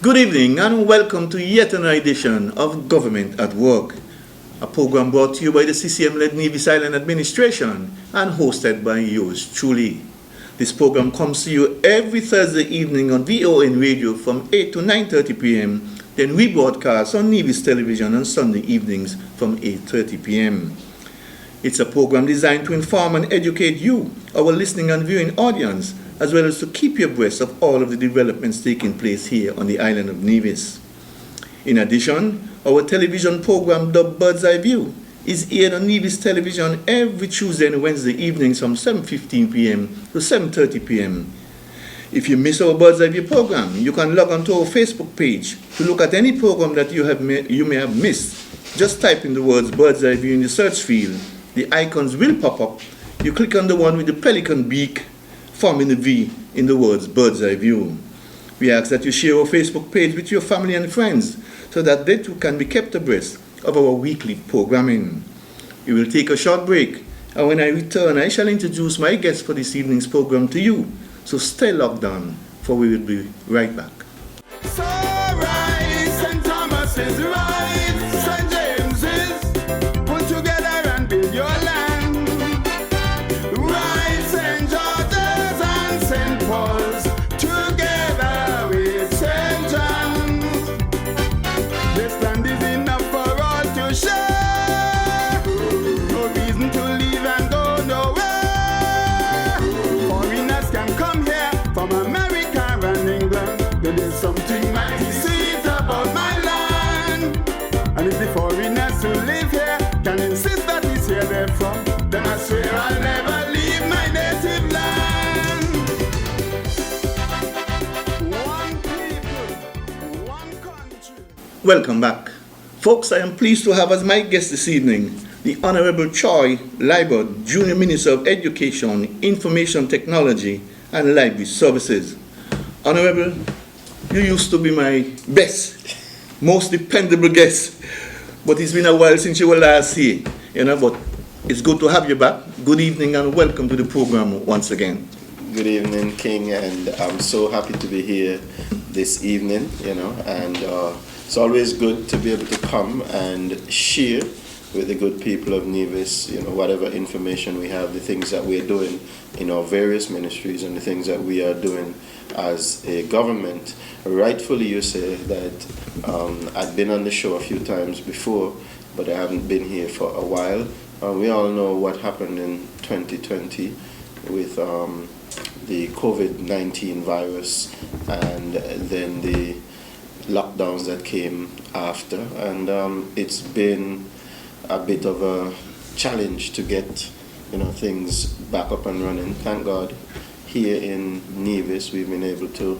Good evening and welcome to yet another edition of Government at Work, a program brought to you by the CCM-led Nevis Island Administration and hosted by yours truly. This program comes to you every Thursday evening on VON Radio from 8 to 9:30 p.m. Then we broadcast on Nevis Television on Sunday evenings from 8:30 p.m. It's a program designed to inform and educate you, our listening and viewing audience, as well as to keep you abreast of all of the developments taking place here on the island of Nevis. In addition, our television program dubbed Bird's Eye View is aired on Nevis Television every Tuesday and Wednesday evenings from 7:15 p.m. to 7:30 p.m. If you miss our Bird's Eye View program, you can log on to our Facebook page to look at any program that you may have missed. Just type in the words Bird's Eye View in the search field. The icons will pop up. You click on the one with the pelican beak, forming a V in the words Bird's Eye View. We ask that you share our Facebook page with your family and friends so that they too can be kept abreast of our weekly programming. We will take a short break, and when I return, I shall introduce my guests for this evening's program to you. So stay locked on, for we will be right back. So right, St. Thomas is right, St. James is put together and build your land. Right, St. George's and St. Paul's together with St. John's. This land is enough for all to share. No reason to leave and go nowhere. Foreigners can come here from America and England. There is something mighty sweet about my land. And if the foreigners who live here can insist that it's here they're from, then I swear I'll never leave my native land. One people, one country. Welcome back. Folks, I am pleased to have as my guest this evening the Honorable Troy Liburd, Junior Minister of Education, Information Technology and Library Services. Honorable, you used to be my best, most dependable guest, but it's been a while since you were last here, but it's good to have you back. Good evening and welcome to the program once again. Good evening, King, and I'm so happy to be here this evening, and it's always good to be able to come and share with the good people of Nevis, whatever information we have, the things that we're doing in our various ministries and the things that we are doing as a government. Rightfully, you say that I've been on the show a few times before, but I haven't been here for a while. We all know what happened in 2020 with the COVID-19 virus and then the lockdowns that came after, and it's been a bit of a challenge to get things back up and running. Thank God, here in Nevis we've been able to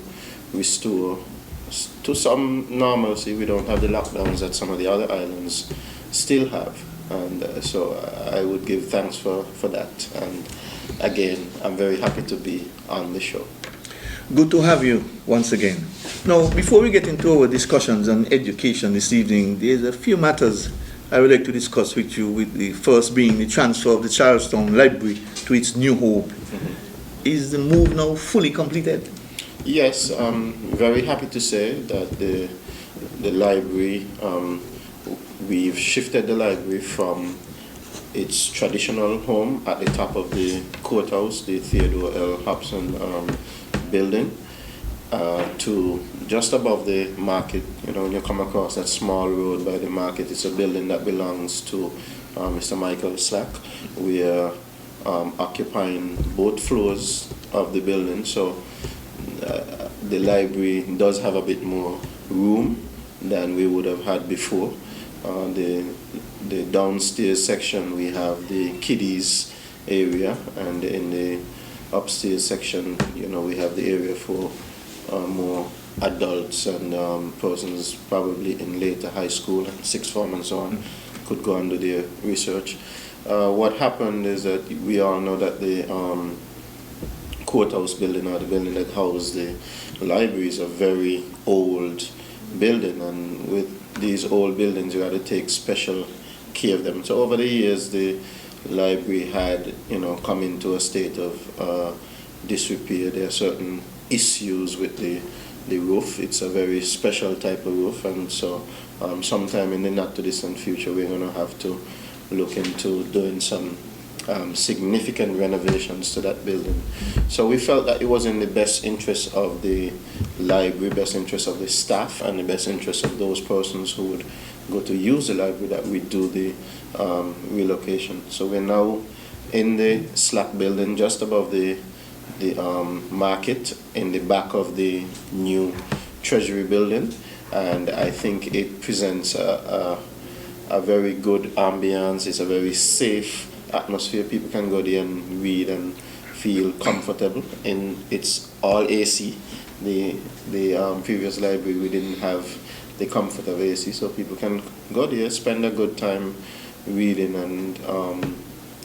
restore to some normalcy. We don't have the lockdowns that some of the other islands still have, and so I would give thanks for that. And again, I'm very happy to be on the show. Good to have you once again. Now, before we get into our discussions on education this evening, there's a few matters I would like to discuss with you, with the first being the transfer of the Charlestown Library to its new home. Mm-hmm. Is the move now fully completed? Yes, I'm very happy to say that the library, we've shifted the library from its traditional home at the top of the courthouse, the Theodore L. Hobson building, to just above the market. When you come across that small road by the market, it's a building that belongs to Mr. Michael Slack. We are occupying both floors of the building, so the library does have a bit more room than we would have had before. The downstairs section, we have the kiddies area, and in the upstairs section, we have the area for more adults and persons probably in later high school and sixth form and so on could go and do their research. What happened is that we all know that the courthouse building, or the building that housed the library, is a very old building, and with these old buildings you have to take special care of them. So over the years the library had come into a state of disrepair. There are certain issues with the the roof. It's a very special type of roof, and so sometime in the not too distant future, we're going to have to look into doing some significant renovations to that building. So we felt that it was in the best interest of the library, best interest of the staff, and the best interest of those persons who would go to use the library that we do the relocation. So we're now in the Slack building, just above the market, in the back of the new Treasury building, and I think it presents a very good ambience. It's a very safe atmosphere. People can go there and read and feel comfortable. And it's all AC. The previous library, we didn't have the comfort of AC, so people can go there, spend a good time reading and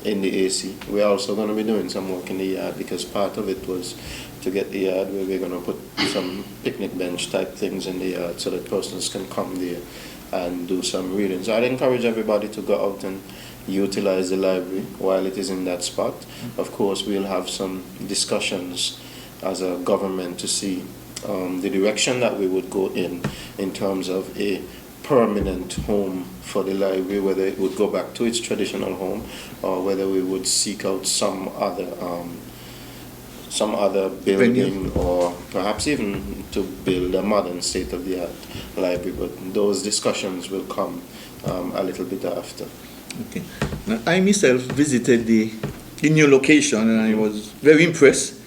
in the AC. We're also going to be doing some work in the yard, because part of it was to get the yard where we're going to put some picnic bench type things in the yard so that persons can come there and do some reading. So I'd encourage everybody to go out and utilize the library while it is in that spot. Of course, we'll have some discussions as a government to see the direction that we would go in terms of a permanent home for the library, whether it would go back to its traditional home or whether we would seek out some other building, or perhaps even to build a modern state-of-the-art library. But those discussions will come a little bit after. Okay. Now, I myself visited the new location and I was very impressed.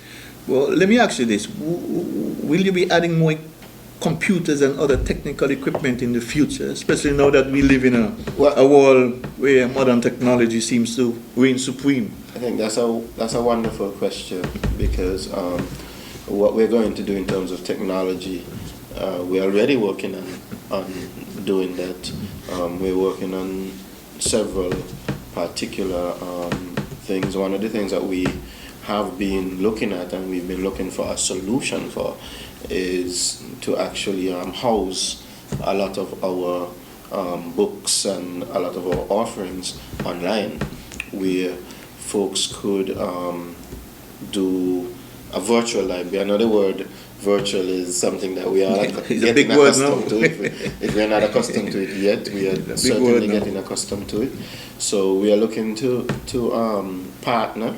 Well, let me ask you this. Will you be adding more computers and other technical equipment in the future, especially now that we live in a world where modern technology seems to reign supreme? I think that's a wonderful question, because what we're going to do in terms of technology, we're already working on doing that. We're working on several particular things. One of the things that we have been looking at and we've been looking for a solution for is to actually house a lot of our books and a lot of our offerings online, where folks could do a virtual library. I know the word virtual is something that we are getting accustomed to. If we're not accustomed to it yet, we are certainly getting accustomed to it. So we are looking to partner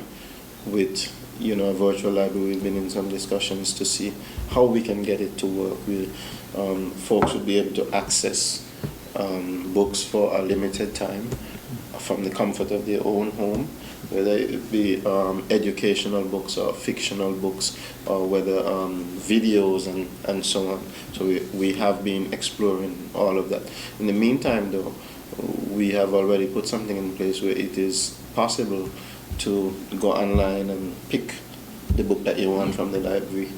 with a virtual library. We've been in some discussions to see how we can get it to work. Folks would be able to access books for a limited time from the comfort of their own home, whether it be educational books or fictional books, or whether videos and so on. So we have been exploring all of that. In the meantime, though, we have already put something in place where it is possible to go online and pick the book that you want from the library,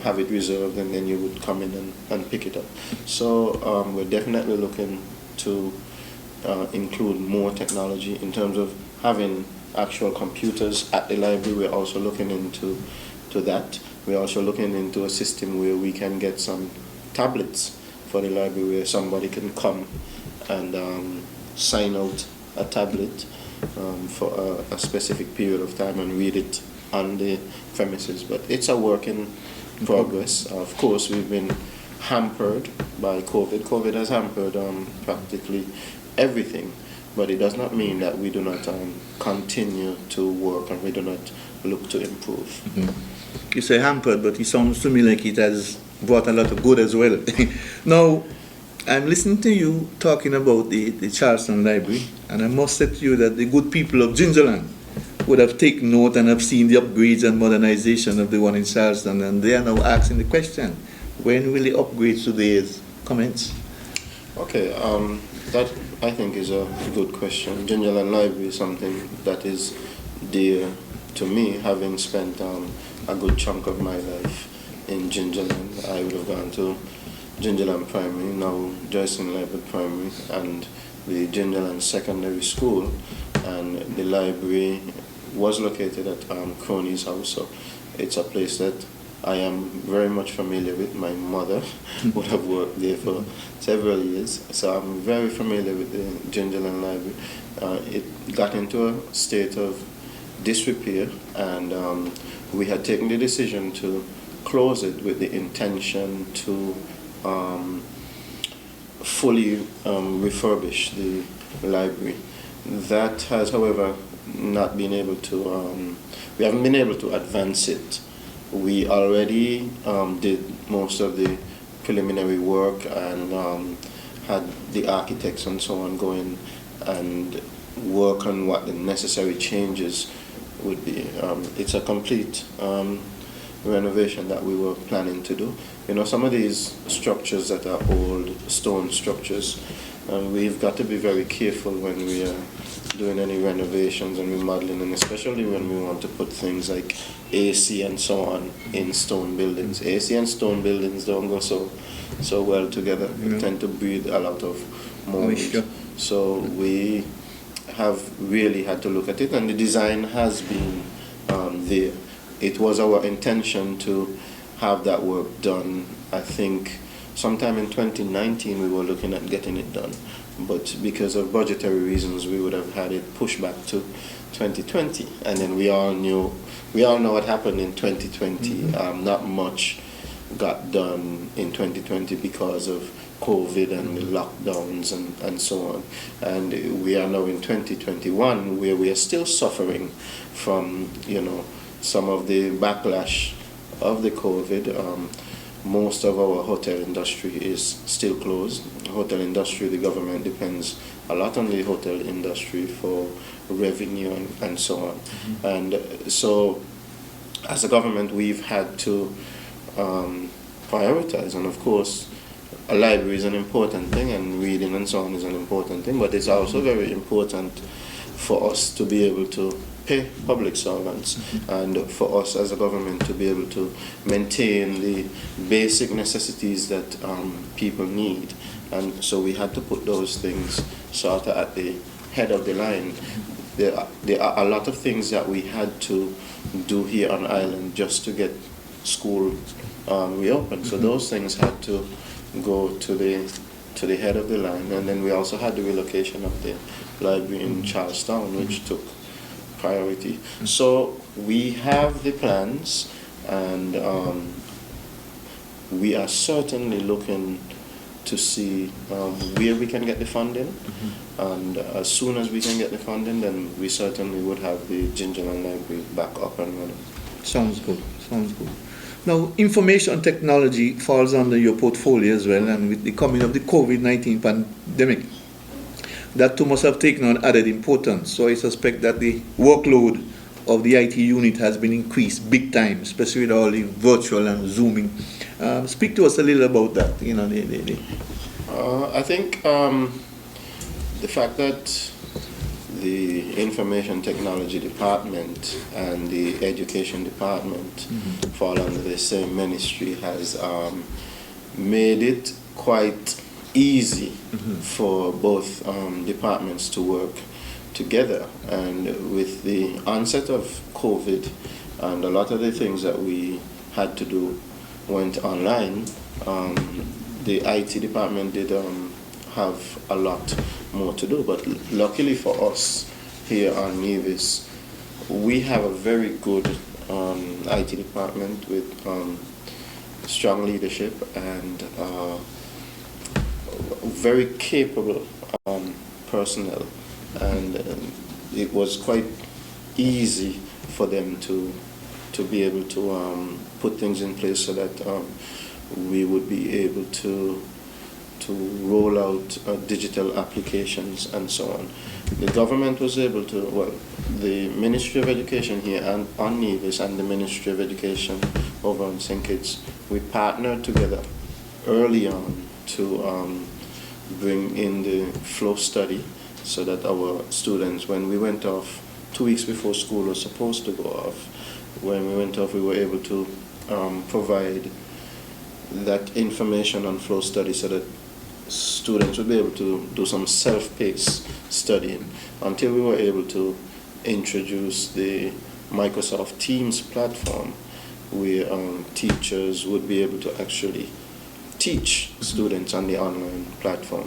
have it reserved, and then you would come in and pick it up. So we're definitely looking to include more technology in terms of having actual computers at the library. We're also looking into that. We're also looking into a system where we can get some tablets for the library, where somebody can come and sign out a tablet for a specific period of time and read it on the premises. But it's a work in progress. Of course, we've been hampered by COVID. COVID has hampered practically everything, but it does not mean that we do not continue to work and we do not look to improve. Mm-hmm. You say hampered, but it sounds to me like it has brought a lot of good as well. Now, I'm listening to you talking about the Charleston Library, and I must say to you that the good people of Gingerland would have taken note and have seen the upgrades and modernization of the one in Charleston, and they are now asking the question, when will the upgrades to theirs commence? Okay, that I think is a good question. Gingerland Library is something that is dear to me, having spent a good chunk of my life in Gingerland. I would have gone to Gingerland Primary, now Joycean Liburd Primary, and the Gingerland Secondary School, and the library was located at Crony's house, so it's a place that I am very much familiar with. My mother would have worked there for several years, so I'm very familiar with the Gingerland Library. It got into a state of disrepair, and we had taken the decision to close it with the intention to fully refurbish the library. That has, however, not been able to, we haven't been able to advance it. We already did most of the preliminary work and had the architects and so on going and work on what the necessary changes would be. It's a complete renovation that we were planning to do. You know, some of these structures that are old stone structures, we've got to be very careful when we are doing any renovations and remodeling, and especially when we want to put things like AC and so on in stone buildings. AC and stone buildings don't go so well together. They tend to breathe a lot of moisture. So we have really had to look at it, and the design has been there. It was our intention to have that work done. I think sometime in 2019 we were looking at getting it done, but because of budgetary reasons we would have had it pushed back to 2020, and then we all know what happened in 2020. Not much got done in 2020 because of COVID and the lockdowns and so on. And we are now in 2021 where we are still suffering from, you know, some of the backlash of the COVID. Most of our hotel industry is still closed. Hotel industry, the government depends a lot on the hotel industry for revenue and so on. And so as a government we've had to prioritize, and of course a library is an important thing, and reading and so on is an important thing, but it's also very important for us to be able to pay public servants and for us as a government to be able to maintain the basic necessities that people need. And so we had to put those things sort of at the head of the line. There are a lot of things that we had to do here on island just to get school reopened. So those things had to go to the head of the line, and then we also had the relocation of the library in Charlestown, which took priority. So we have the plans, and we are certainly looking to see where we can get the funding, and as soon as we can get the funding, then we certainly would have the Gingerland Library back up and running. Sounds good. Now, information technology falls under your portfolio as well, and with the coming of the COVID-19 pandemic, that too must have taken on added importance. So I suspect that the workload of the IT unit has been increased big time, especially with all the virtual and Zooming. Speak to us a little about that. You know, I think the fact that the information technology department and the education department fall under the same ministry has made it quite easy for both departments to work together. And with the onset of COVID and a lot of the things that we had to do went online, the IT department did have a lot more to do. But luckily for us here on Nevis, we have a very good IT department with strong leadership and very capable personnel, and it was quite easy for them to be able to put things in place so that we would be able to roll out digital applications and so on. The government was able to, well, the Ministry of Education here and on Nevis and the Ministry of Education over on St. Kitts, we partnered together early on to bring in the flow study so that our students, when we went off 2 weeks before school was supposed to go off, when we went off we were able to provide that information on flow study so that students would be able to do some self-paced studying until we were able to introduce the Microsoft Teams platform where teachers would be able to actually teach students on the online platform.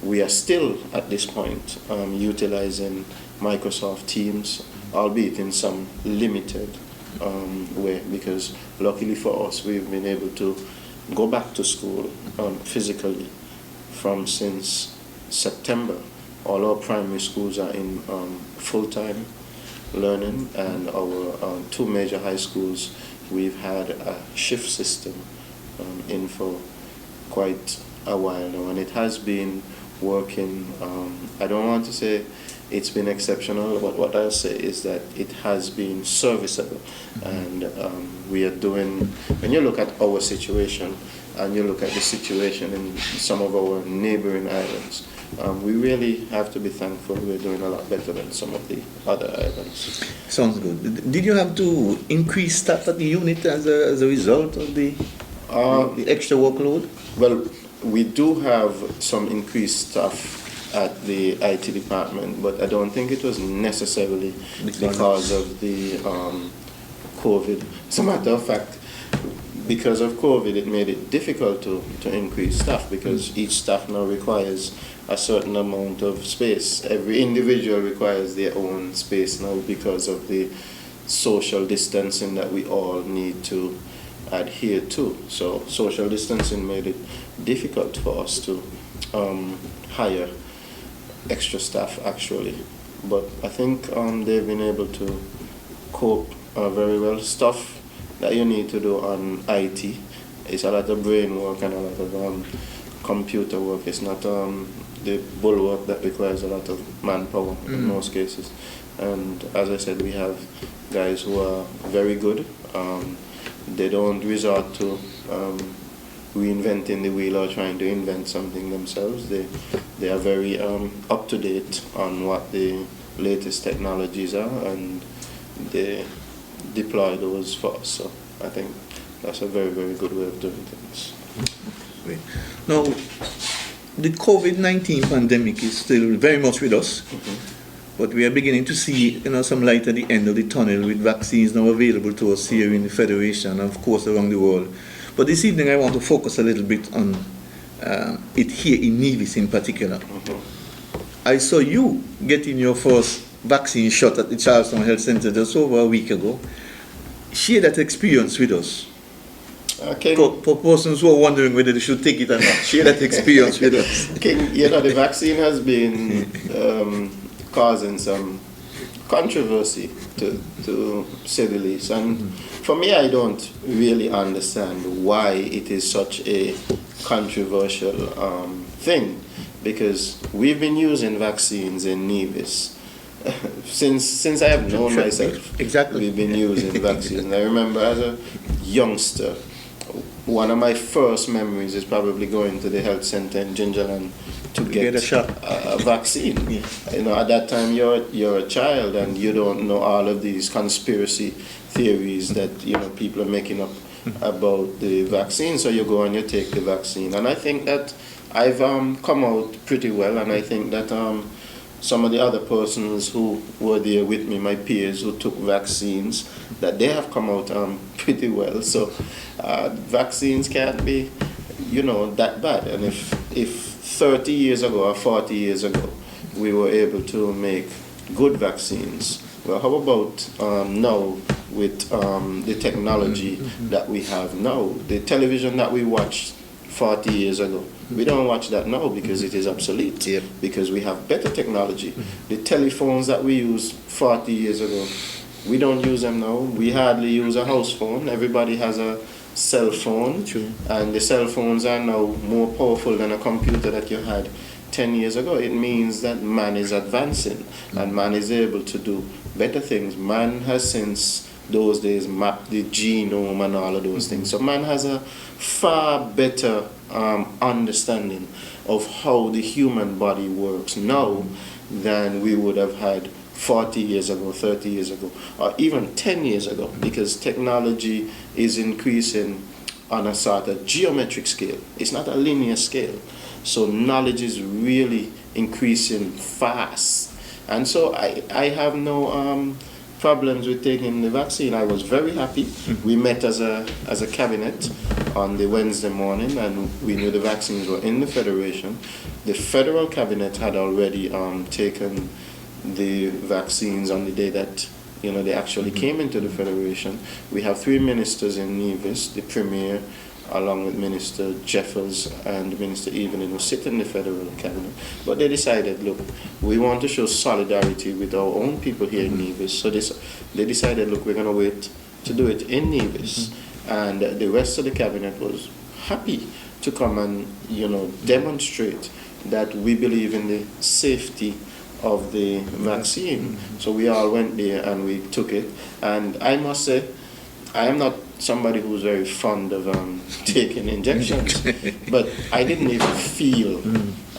We are still at this point utilizing Microsoft Teams, albeit in some limited way, because luckily for us, we've been able to go back to school physically from since September. All our primary schools are in full-time learning, and our two major high schools, we've had a shift system in for quite a while now, and it has been working. I don't want to say it's been exceptional, but what I'll say is that it has been serviceable. And we are doing, when you look at our situation and you look at the situation in some of our neighboring islands, we really have to be thankful. We're doing a lot better than some of the other islands. Sounds good. Did you have to increase staff at the unit as a result of the extra workload? Well, we do have some increased staff at the IT department, but I don't think it was necessarily because of the COVID. As a matter of fact, because of COVID, it made it difficult to increase staff, because each staff now requires a certain amount of space. Every individual requires their own space now because of the social distancing that we all need to adhere to. So social distancing made it difficult for us to hire extra staff actually, but I think they've been able to cope very well. Stuff that you need to do on IT, it's a lot of brain work and a lot of computer work. It's not the bulwark that requires a lot of manpower in most cases. And as I said, we have guys who are very good. They don't resort to reinventing the wheel or trying to invent something themselves. They are very up to date on what the latest technologies are, and they deploy those for us. So I think that's a very, very good way of doing things. Great. Now, the COVID-19 pandemic is still very much with us, but we are beginning to see some light at the end of the tunnel, with vaccines now available to us here in the Federation and of course around the world. But this evening I want to focus a little bit on it here in Nevis in particular. I saw you getting your first vaccine shot at the Charleston Health Center just over a week ago. Share that experience with us. For persons who are wondering whether they should take it or not, share that experience with us. The vaccine has been causing some controversy, to say the least. And for me, I don't really understand why it is such a controversial thing, because we've been using vaccines in Nevis since I have known myself. Exactly. We've been using vaccines. I remember as a youngster, one of my first memories is probably going to the health center in Gingerland to get a shot, a vaccine. Yeah. At that time you're a child and you don't know all of these conspiracy theories that people are making up about the vaccine. So you go and you take the vaccine, and I think that I've come out pretty well, and I think that some of the other persons who were there with me, my peers who took vaccines, that they have come out pretty well. So vaccines can't be, that bad. And if 30 years ago or 40 years ago we were able to make good vaccines, well, how about now with the technology that we have now? The television that we watched 40 years ago, we don't watch that now because it is obsolete. Yep. Because we have better technology. The telephones that we used 40 years ago, we don't use them now. We hardly use a house phone. Everybody has a cell phone. True. And the cell phones are now more powerful than a computer that you had 10 years ago. It means that man is advancing and man is able to do better things. Man has since those days mapped the genome and all of those things. So man has a far better understanding of how the human body works now than we would have had 40 years ago, 30 years ago, or even 10 years ago, because technology is increasing on a sort of geometric scale. It's not a linear scale. So knowledge is really increasing fast. And so I have no problems with taking the vaccine. I was very happy. We met as a cabinet on the Wednesday morning, and we knew the vaccines were in the Federation. The federal cabinet had already taken the vaccines on the day that they actually came into the Federation. We have 3 ministers in Nevis, the Premier, along with Minister Jeffers and Minister Evelyn, who sit in the Federal Cabinet. But they decided, look, we want to show solidarity with our own people here in Nevis. So they decided, look, we're going to wait to do it in Nevis. And the rest of the Cabinet was happy to come and, demonstrate that we believe in the safety of the vaccine. So we all went there and we took it. And I must say, I am not somebody who's very fond of taking injections, but I didn't even feel.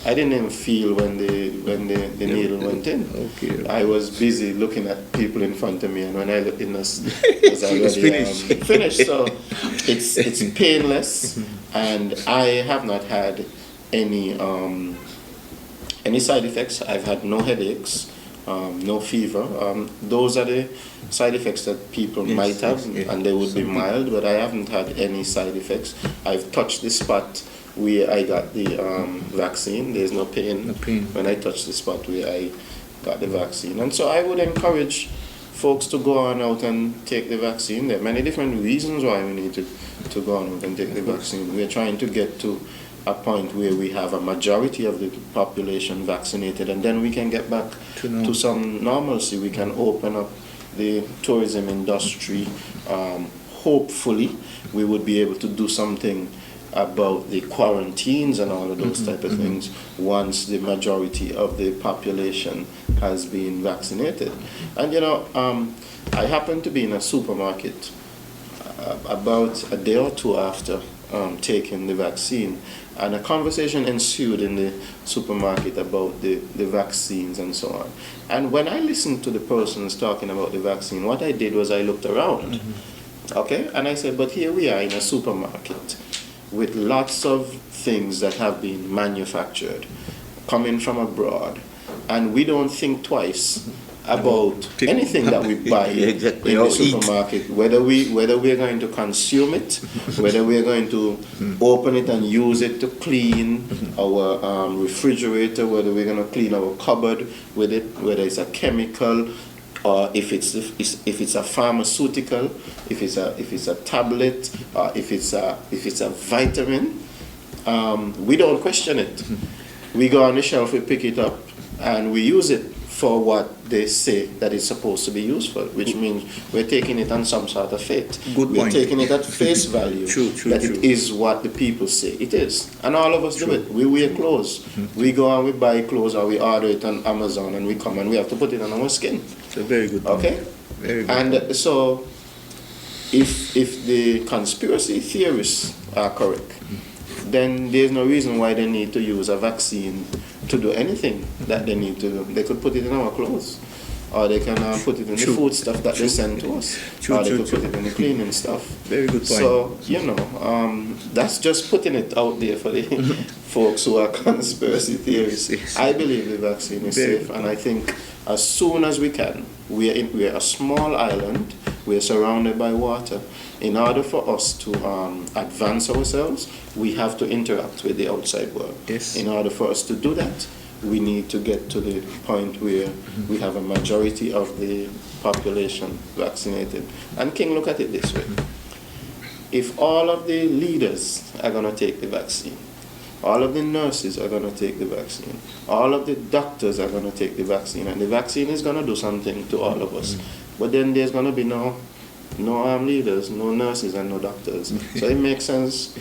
I didn't even feel when the needle went in. Okay. I was busy looking at people in front of me, and when I looked in, it was already finished. So it's painless, and I have not had any side effects. I've had no headaches, no fever. Those are the side effects that people might have, and they would be mild, but I haven't had any side effects. I've touched the spot where I got the vaccine. There's no pain when I touch the spot where I got the vaccine. And so I would encourage folks to go on out and take the vaccine. There are many different reasons why we need to go on out and take the vaccine. We're trying to get to a point where we have a majority of the population vaccinated, and then we can get back to some normalcy. We can open up the tourism industry. Hopefully, we would be able to do something about the quarantines and all of those type of things once the majority of the population has been vaccinated. And I happened to be in a supermarket about a day or two after taking the vaccine, and a conversation ensued in the supermarket about the vaccines and so on. And when I listened to the persons talking about the vaccine, what I did was I looked around, okay, and I said, but here we are in a supermarket with lots of things that have been manufactured, coming from abroad, and we don't think twice about anything that we buy in the supermarket, whether we're going to consume it, whether we're going to open it and use it to clean our refrigerator, whether we're going to clean our cupboard with it, whether it's a chemical, or if it's a pharmaceutical, if it's a tablet, or if it's a vitamin. We don't question it. We go on the shelf, we pick it up, and we use it for what they say that it's supposed to be used for, which means we're taking it on some sort of faith. We're taking it at face value, that it is what the people say it is. And all of us do it. We wear clothes. We go and we buy clothes, or we order it on Amazon, and we come and we have to put it on our skin. It's a very good point. Okay? Very good and point. So, if the conspiracy theorists are correct, then there's no reason why they need to use a vaccine to do anything that they need to do. They could put it in our clothes, or they can put it in the food stuff that they send to us, or they could put it in the cleaning stuff. Very good point. So, that's just putting it out there for the folks who are conspiracy theorists. I believe the vaccine is safe, and I think as soon as we can, we're a small island, we're surrounded by water. In order for us to advance ourselves, we have to interact with the outside world. Yes. In order for us to do that, we need to get to the point where we have a majority of the population vaccinated. And King, look at it this way. If all of the leaders are going to take the vaccine, all of the nurses are going to take the vaccine, all of the doctors are going to take the vaccine, and the vaccine is going to do something to all of us. But then there's going to be no leaders, no nurses, and no doctors. So it makes sense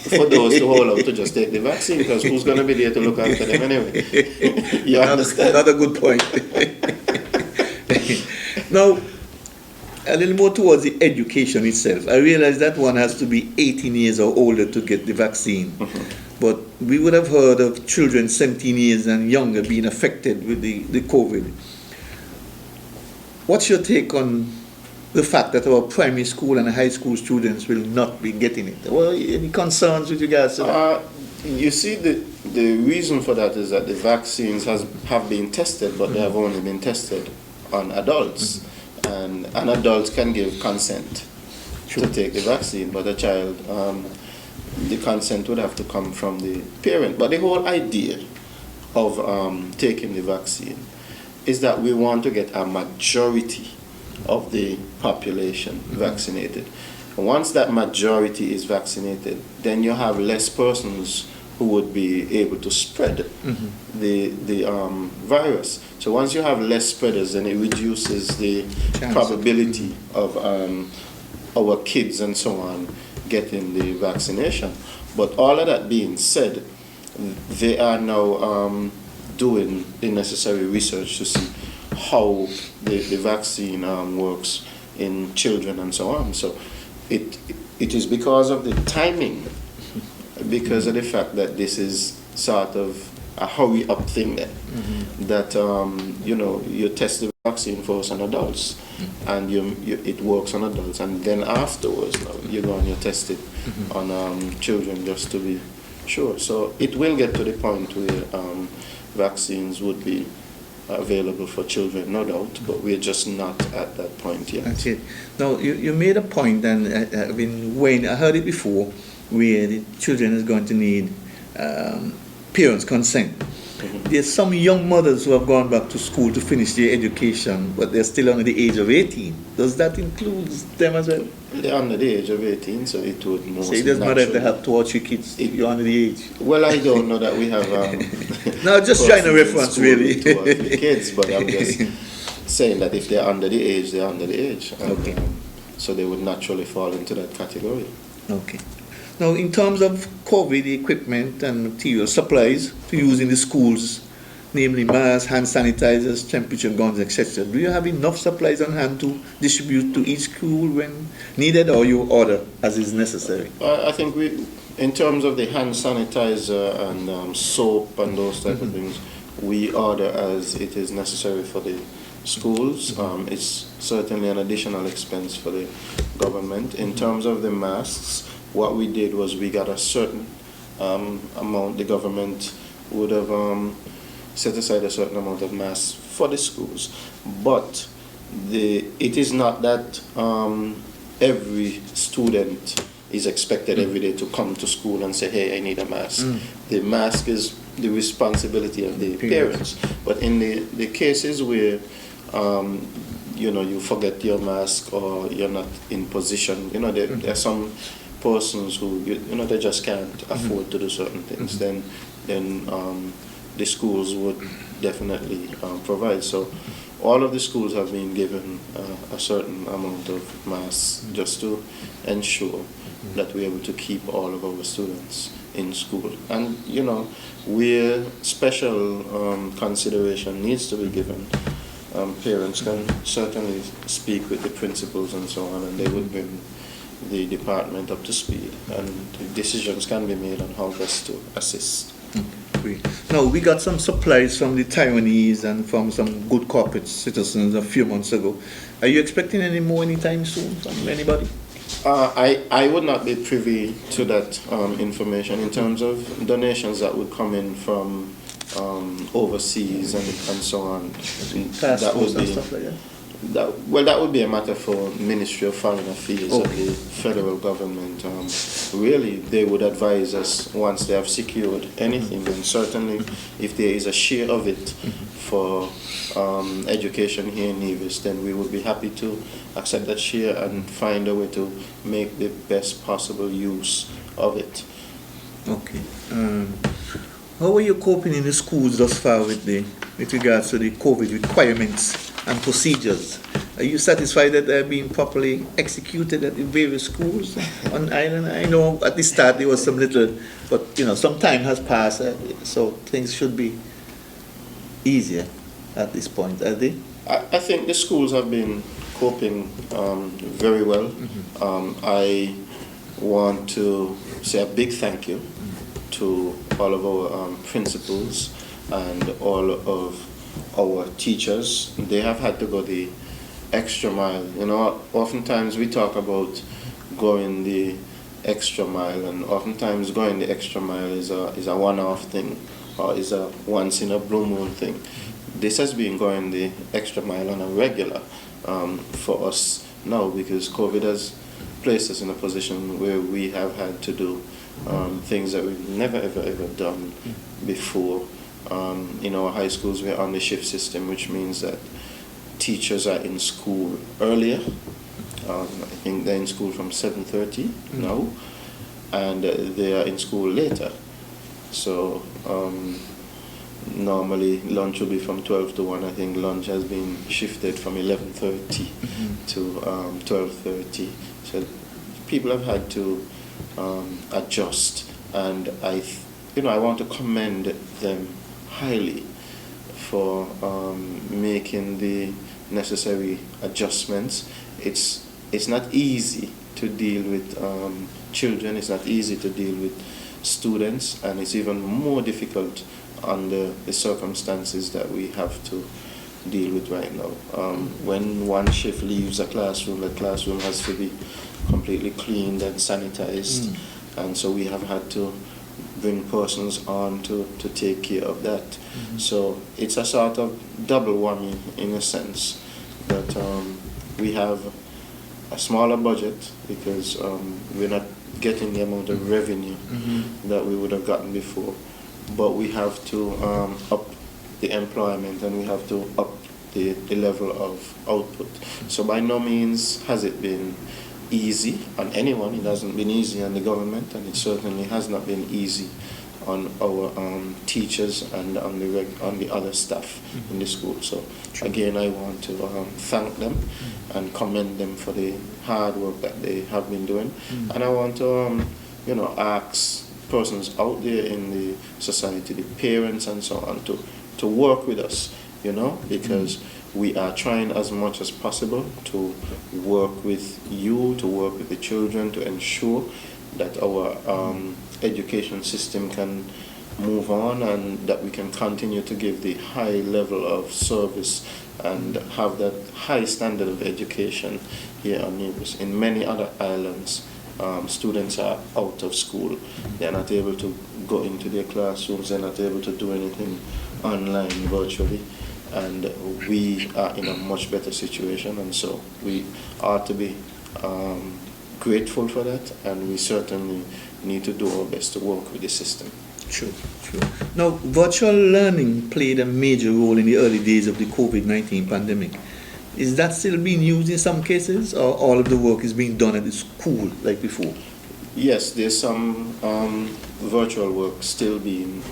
for those to hold out to just take the vaccine, because who's going to be there to look after them anyway? You understand? Another good point. Now, a little more towards the education itself. I realize that one has to be 18 years or older to get the vaccine. But we would have heard of children 17 years and younger being affected with the COVID. What's your take on the fact that our primary school and high school students will not be getting it? Well, any concerns with regards to that? You see, the reason for that is that the vaccines have been tested, but they have only been tested on adults. And an adult can give consent to take the vaccine, but a child, the consent would have to come from the parent. But the whole idea of taking the vaccine is that we want to get a majority of the population vaccinated. And once that majority is vaccinated, then you have less persons who would be able to spread the virus. So once you have less spreaders, then it reduces the probability of our kids and so on getting the vaccination. But all of that being said, they are now doing the necessary research to see how the vaccine works in children and so on. So it is because of the timing, because of the fact that this is sort of a hurry up thing that you test the vaccine first on adults, and it works on adults, and then afterwards you go and you test it on children just to be sure. So it will get to the point where vaccines would be available for children, no doubt, but we're just not at that point yet. That's it. Now, you made a point, and Wayne, I heard it before, where the children is going to need parents' consent. There's some young mothers who have gone back to school to finish their education, but they're still under the age of 18. Does that include them as well? They're under the age of 18, so it would most So it doesn't matter if they have 2 or 3 kids, if you're under the age? Well, I don't know that we have... no, just trying to reference, really. 2 or 3 kids, but I'm just saying that if they're under the age, they're under the age. And, okay. So they would naturally fall into that category. Okay. Now, in terms of COVID equipment and material supplies to use in the schools, namely masks, hand sanitizers, temperature guns, etc., do you have enough supplies on hand to distribute to each school when needed, or you order as is necessary? I think in terms of the hand sanitizer and soap and those type of things, we order as it is necessary for the schools. It's certainly an additional expense for the government. In terms of the masks, what we did was we got a certain amount. The government would have set aside a certain amount of masks for the schools, but it is not that every student is expected every day to come to school and say, hey, I need a mask. The mask is the responsibility of the parents. But in the cases where you forget your mask or you're not in position, there are some persons who they just can't afford to do certain things, then the schools would definitely provide. So all of the schools have been given a certain amount of masks just to ensure that we're able to keep all of our students in school. And where special consideration needs to be given, parents can certainly speak with the principals and so on, and they would bring the department up to speed, and decisions can be made on how best to assist. Great. Now, we got some supplies from the Taiwanese and from some good corporate citizens a few months ago. Are you expecting any more anytime soon from anybody? I would not be privy to that information in terms of donations that would come in from overseas and so on. That would be stuff like that? That would be a matter for Ministry of Foreign Affairs of the federal government. Really, they would advise us once they have secured anything, and certainly if there is a share of it for education here in Nevis, then we would be happy to accept that share and find a way to make the best possible use of it. Okay. How are you coping in the schools thus far with regards to the COVID requirements and procedures? Are you satisfied that they're being properly executed at the various schools on Island? I know at the start there was some little, but some time has passed, so things should be easier at this point, are they? I think the schools have been coping very well. I want to say a big thank you to all of our principals and all of our teachers. They have had to go the extra mile. Oftentimes we talk about going the extra mile, and oftentimes going the extra mile is a one-off thing, or is a once in a blue moon thing. This has been going the extra mile on a regular for us now, because COVID has placed us in a position where we have had to do things that we've never ever done before. In our high schools we're on the shift system, which means that teachers are in school earlier. I think they're in school from 7:30 now, and they are in school later. So normally lunch will be from 12 to 1. I think lunch has been shifted from 11:30 to 12:30. So people have had to adjust, and I want to commend them highly for making the necessary adjustments. It's not easy to deal with children. It's not easy to deal with students, and it's even more difficult under the circumstances that we have to deal with right now. When one shift leaves a classroom, the classroom has to be completely cleaned and sanitized, and so we have had to bring persons on to take care of that. So it's a sort of double whammy in a sense, that we have a smaller budget because we're not getting the amount of revenue that we would have gotten before, but we have to up the employment, and we have to up the level of output. So by no means has it been easy on anyone. It hasn't been easy on the government, and it certainly has not been easy on our teachers and on the other staff in the school. So again, I want to thank them and commend them for the hard work that they have been doing, and I want to ask persons out there in the society, the parents and so on, to work with us, because we are trying as much as possible to work with you, to work with the children, to ensure that our education system can move on, and that we can continue to give the high level of service and have that high standard of education here on Nevis. In many other islands, students are out of school. They're not able to go into their classrooms. They're not able to do anything online, virtually. And we are in a much better situation, and so we ought to be grateful for that, and we certainly need to do our best to work with the system. True. Now, virtual learning played a major role in the early days of the COVID-19 pandemic. Is that still being used in some cases, or all of the work is being done at the school like before? Yes, there's some virtual work still being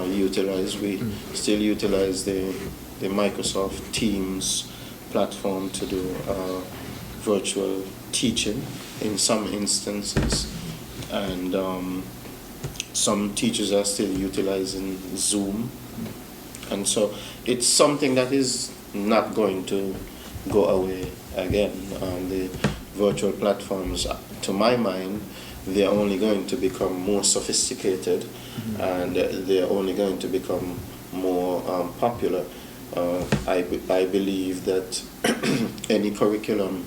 utilized. We still utilize the Microsoft Teams platform to do virtual teaching in some instances, and some teachers are still utilizing Zoom, and so it's something that is not going to go away again. The virtual platforms, to my mind, they're only going to become more sophisticated, and they're only going to become more popular. I believe that any curriculum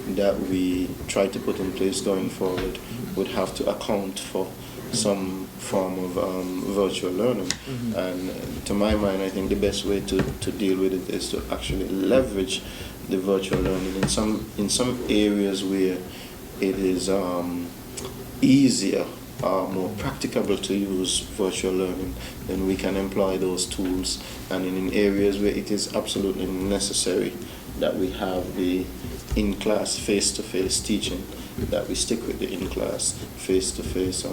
that we try to put in place going forward would have to account for some form of virtual learning. And to my mind, I think the best way to deal with it is to actually leverage the virtual learning in some areas where it is easier, more practicable to use virtual learning. Then we can employ those tools, and in areas where it is absolutely necessary that we have the in-class face-to-face teaching, that we stick with the in-class face-to-face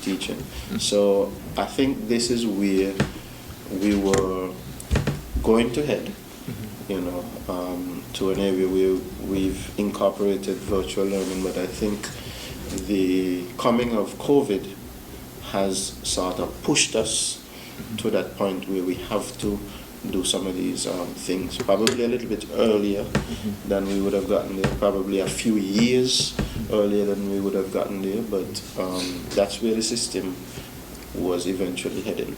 teaching. So I think this is where we were going to head, to an area where we've incorporated virtual learning, but I think the coming of COVID has sort of pushed us to that point where we have to do some of these things probably a little bit earlier than we would have gotten there, probably a few years earlier than we would have gotten there, but that's where the system was eventually heading.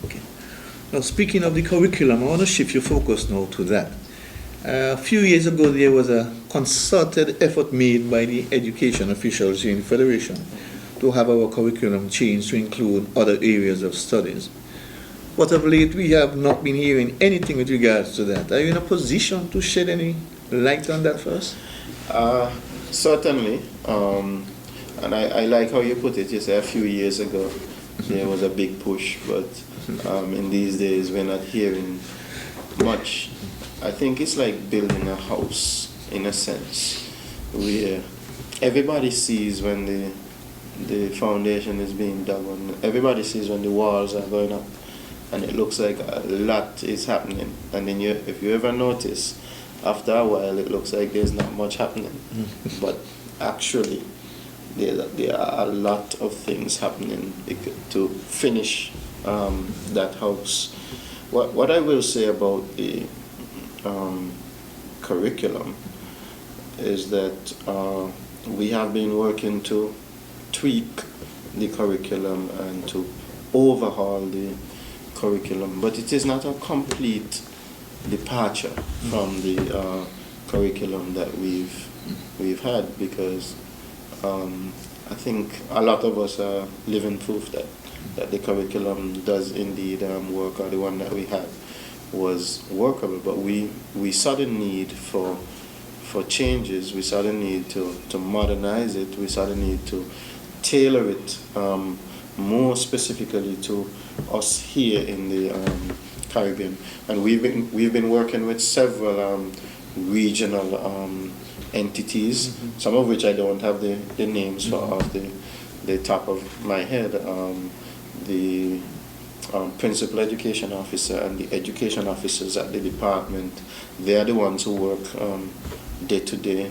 Okay. Now, speaking of the curriculum, I want to shift your focus now to that. A few years ago, there was a concerted effort made by the education officials here in the Federation to have our curriculum changed to include other areas of studies. But of late, we have not been hearing anything with regards to that. Are you in a position to shed any light on that first? Certainly. And I like how you put it. You say a few years ago, there was a big push, but in these days, we're not hearing much I think it's like building a house in a sense, where everybody sees when the foundation is being dug on. Everybody sees when the walls are going up, and it looks like a lot is happening. And then if you ever notice, after a while, it looks like there's not much happening. But actually, there are a lot of things happening to finish that house. What I will say about the curriculum is that we have been working to tweak the curriculum and to overhaul the curriculum, but it is not a complete departure from the curriculum that we've had, because I think a lot of us are living proof that the curriculum does indeed work, or the one that we had was workable. But we saw the need for changes. We saw the need to modernize it. We saw the need to tailor it more specifically to us here in the Caribbean. And we've been working with several regional entities, some of which I don't have the names for off the top of my head. The principal education officer and the education officers at the department, they are the ones who work day to day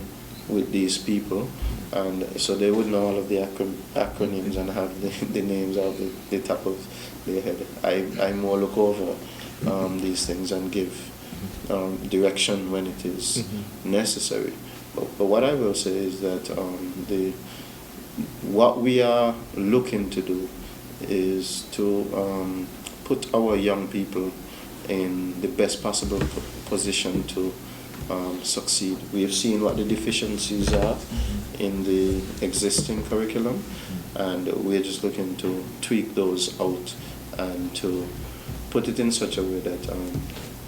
with these people, and so they would know all of the acronyms and have the names of the top of their head. I more look over these things and give direction when it is necessary. But what I will say is that what we are looking to do is to put our young people in the best possible position to succeed. We have seen what the deficiencies are in the existing curriculum, and we're just looking to tweak those out and to put it in such a way that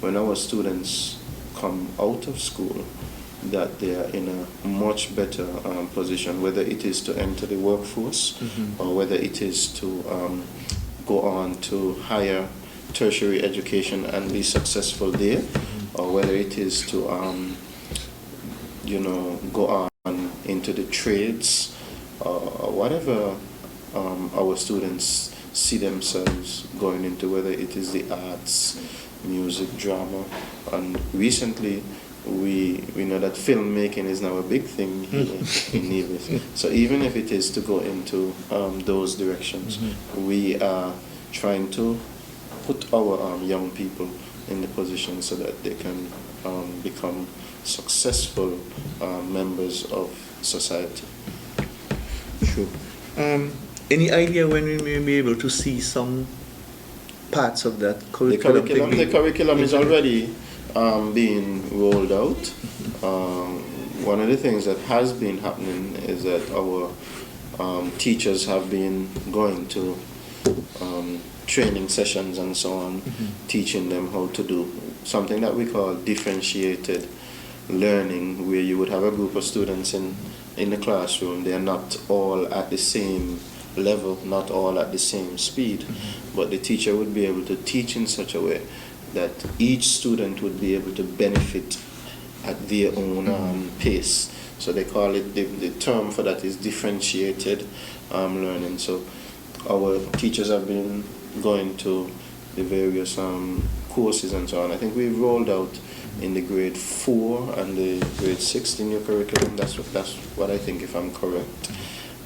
when our students come out of school, that they are in a much better position, whether it is to enter the workforce or whether it is to go on to higher tertiary education and be successful there, or whether it is to go on into the trades or whatever our students see themselves going into, whether it is the arts, music, drama. And recently we know that filmmaking is now a big thing here in Nevis. So even if it is to go into those directions, we are trying to put our young people in the position so that they can become successful members of society. Sure. Any idea when we may be able to see some parts of that curriculum? The curriculum is already being rolled out. One of the things that has been happening is that our teachers have been going to training sessions and so on, teaching them how to do something that we call differentiated learning, where you would have a group of students in the classroom. They are not all at the same level, not all at the same speed, but the teacher would be able to teach in such a way that each student would be able to benefit at their own pace. So they call it, the term for that is differentiated learning. So our teachers have been going to the various courses and so on. I think we've rolled out in the grade 4 and the grade 6 the new curriculum. That's what I think, if I'm correct.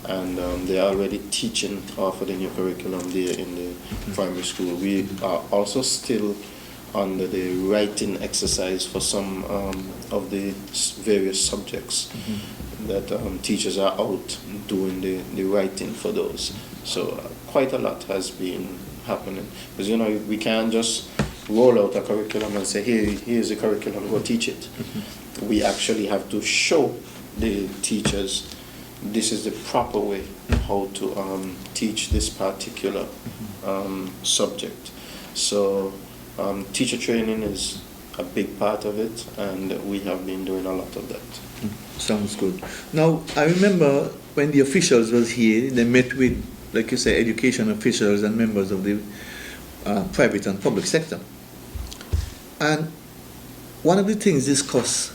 And they're already teaching off of the new curriculum there in the primary school. We are also still under the writing exercise for some of the various subjects that teachers are out doing the writing for those. So quite a lot has been happening, because we can't just roll out a curriculum and say, here's the curriculum, go teach it. We actually have to show the teachers this is the proper way how to teach this particular subject. So teacher training is a big part of it, and we have been doing a lot of that. Sounds good. Now, I remember when the officials was here, they met with, like you say, education officials and members of the private and public sector. And one of the things discussed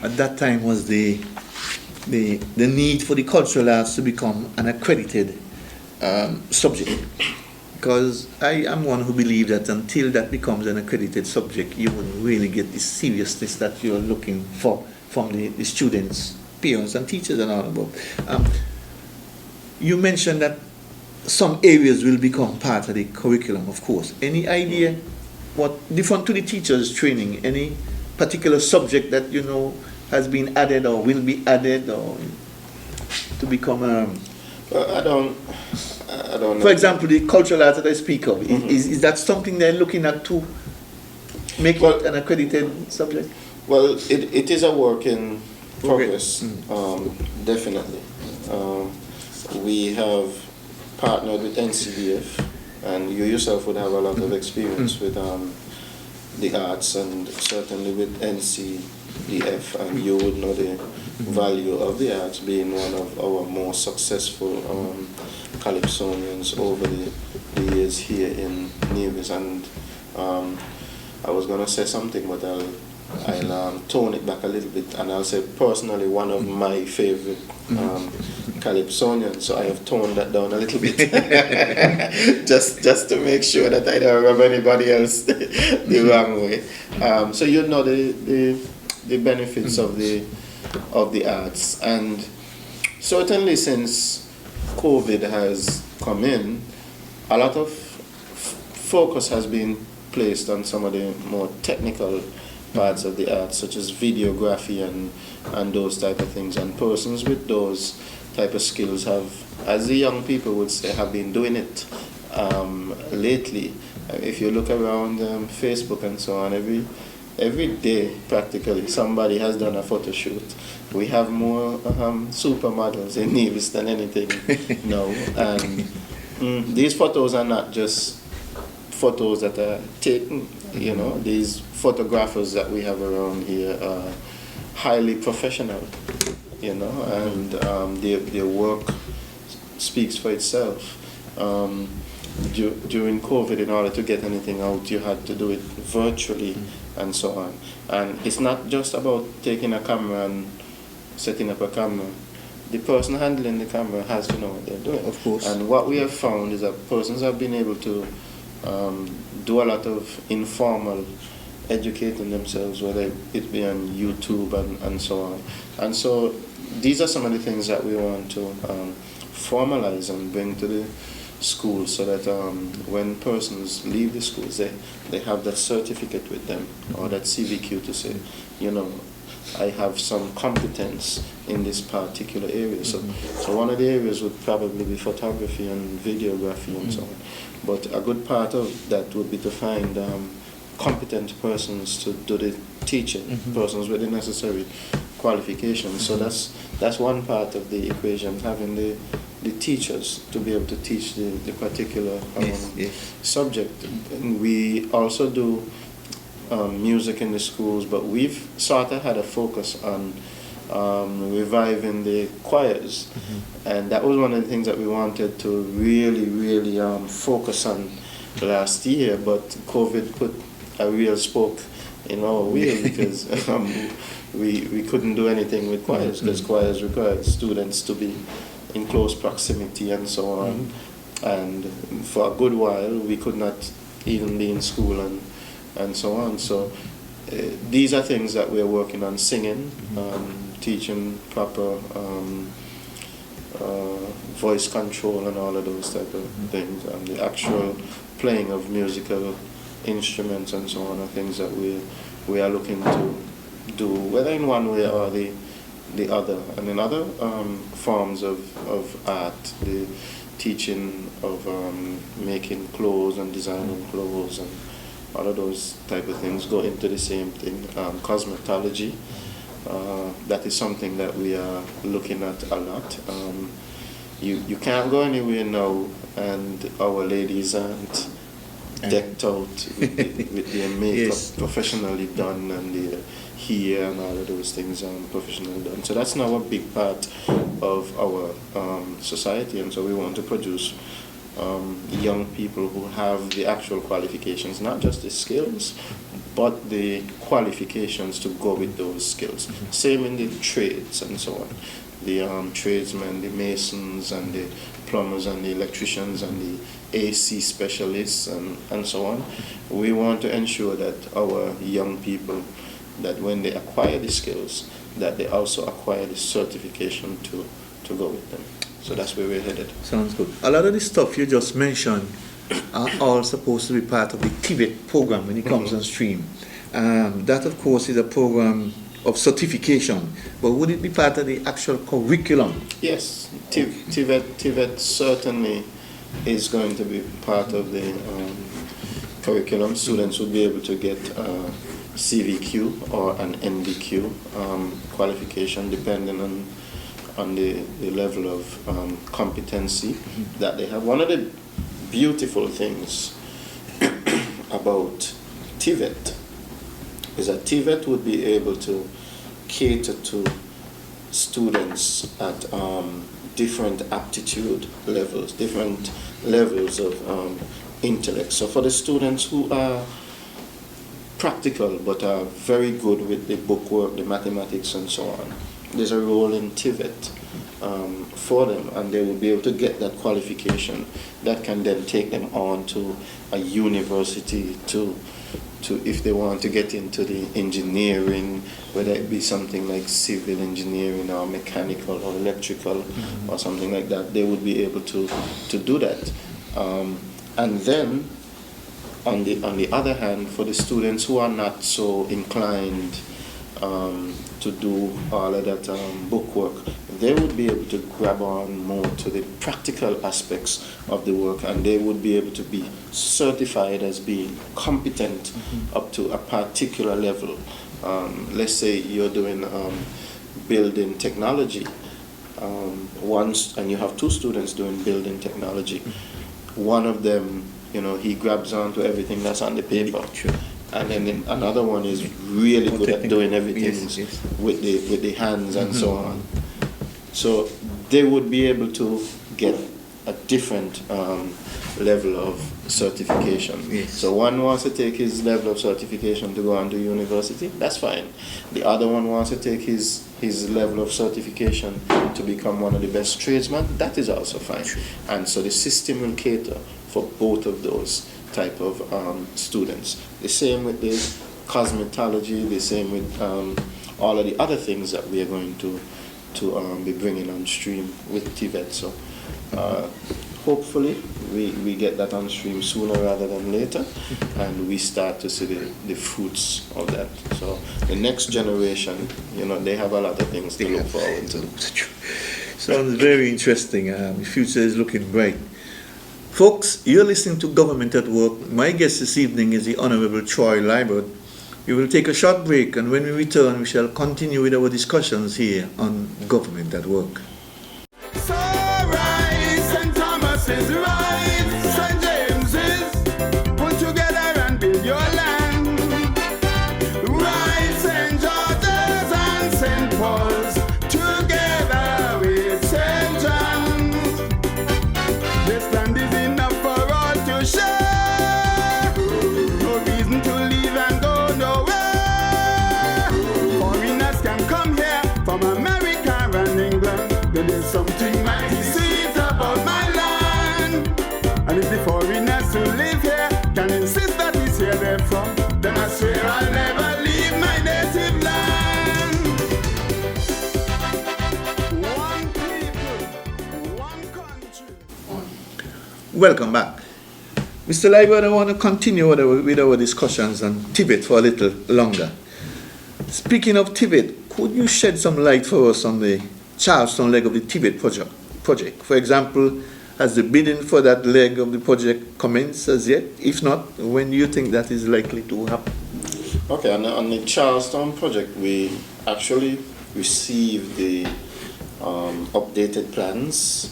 at that time was the need for the cultural arts to become an accredited subject. Because I am one who believes that until that becomes an accredited subject, you wouldn't really get the seriousness that you're looking for from the students, parents, and teachers and all about. You mentioned that some areas will become part of the curriculum, of course. Any idea what different to the teachers' training? Any particular subject that you know has been added or will be added or to become Well, I don't know. For example, the cultural arts that I speak of, is that something they're looking at to make it an accredited subject? Well, it is a work in progress, definitely. We have partnered with NCDF, and you yourself would have a lot of experience with the arts, and certainly with NCDF, and you would know the value of the arts, being one of our more successful Calypsonians over the years here in Nevis. And I was going to say something, but I'll tone it back a little bit, and I'll say personally one of my favorite Calypsonians, so I have toned that down a little bit just to make sure that I don't rub anybody else the wrong way. So you know the benefits of the arts, and certainly since COVID has come in, a lot of focus has been placed on some of the more technical parts of the arts, such as videography and those type of things. And persons with those type of skills have, as the young people would say, have been doing it lately. If you look around Facebook and so on, every day practically somebody has done a photo shoot. We have more supermodels in Nevis than anything now. And these photos are not just photos that are taken, you know. These photographers that we have around here are highly professional, you know, and their work speaks for itself. During COVID, in order to get anything out, you had to do it virtually and so on. And it's not just about taking a camera and setting up a camera. The person handling the camera has to know what they're doing. Of course. And what we have found is that persons have been able to do a lot of informal educating themselves, whether it be on YouTube and so on. And so these are some of the things that we want to formalize and bring to the schools, so that when persons leave the schools, they have that certificate with them, or that CVQ to say, you know, I have some competence in this particular area. So one of the areas would probably be photography and videography and so on. But a good part of that would be to find competent persons to do the teaching, persons with the necessary qualifications. So that's one part of the equation, having the teachers to be able to teach the particular subject. And we also do music in the schools, but we've sort of had a focus on reviving the choirs, and that was one of the things that we wanted to really focus on last year, but COVID put a real spoke in our wheel, because we couldn't do anything with choirs, because choirs required students to be in close proximity and so on, and for a good while we could not even be in school and so on. So these are things that we're working on: singing, teaching proper voice control and all of those type of things, and the actual playing of musical instruments and so on are things that we are looking to do, whether in one way or the other. And in other forms of art, the teaching of making clothes and designing clothes and all of those type of things go into the same thing. Cosmetology, that is something that we are looking at a lot. You can't go anywhere now and our ladies aren't decked out with their makeup professionally done, and their hair and all of those things professionally done. So that's now a big part of our society, and so we want to produce young people who have the actual qualifications, not just the skills, but the qualifications to go with those skills. Same in the trades and so on. The tradesmen, the masons and the plumbers and the electricians and the AC specialists and so on. We want to ensure that our young people, that when they acquire the skills, that they also acquire the certification to go with them. So that's where we're headed. Sounds good. A lot of the stuff you just mentioned are all supposed to be part of the TVET program when it comes on stream. That, of course, is a program of certification, but would it be part of the actual curriculum? Yes, TVET certainly is going to be part of the curriculum. Students would be able to get CVQ or an NVQ qualification depending on the level of competency that they have. One of the beautiful things about TVET is that TVET would be able to cater to students at different aptitude levels, different levels of intellect. So for the students who are practical but are very good with the bookwork, the mathematics and so on, there's a role in TVET for them, and they will be able to get that qualification that can then take them on to a university to if they want to get into the engineering, whether it be something like civil engineering or mechanical or electrical or something like that, they would be able to do that. And then on the other hand, for the students who are not so inclined to do all of that bookwork, they would be able to grab on more to the practical aspects of the work, and they would be able to be certified as being competent up to a particular level. Let's say you're doing building technology once, and you have two students doing building technology. One of them, he grabs onto everything that's on the paper. Sure. And then another one is really good at doing everything yes. with the hands and so on. So they would be able to get a different level of certification. Yes. So one wants to take his level of certification to go on to university, that's fine. The other one wants to take his level of certification to become one of the best tradesmen, that is also fine. True. And so the system will cater for both of those type of students. The same with the cosmetology, the same with all of the other things that we are going to be bringing on stream with TVET. So hopefully we get that on stream sooner rather than later, and we start to see the fruits of that. So the next generation, they have a lot of things to look forward to. Sounds very interesting. The future is looking bright. Folks, you're listening to Government at Work. My guest this evening is the Honorable Troy Liburd. We will take a short break, and when we return, we shall continue with our discussions here on Government at Work. So rise, St. Thomas is rise, St. James is put together and build your land. Rise, St. George's and St. Paul's together with St. John's. This land is enough for all to share. No reason to leave and go nowhere. Foreigners can come here from America and England. There's something mighty sweet about my land. And if the foreigners who live here can insist that it's here they're from, then I swear I'll never leave my native land. One people, one country. Welcome back. Mr. Liburd, I want to continue with our discussions on TVET for a little longer. Speaking of TVET, could you shed some light for us on the Charleston leg of the TVET project? For example, has the bidding for that leg of the project commenced as yet? If not, when do you think that is likely to happen? Okay, on the Charleston project, we actually received the updated plans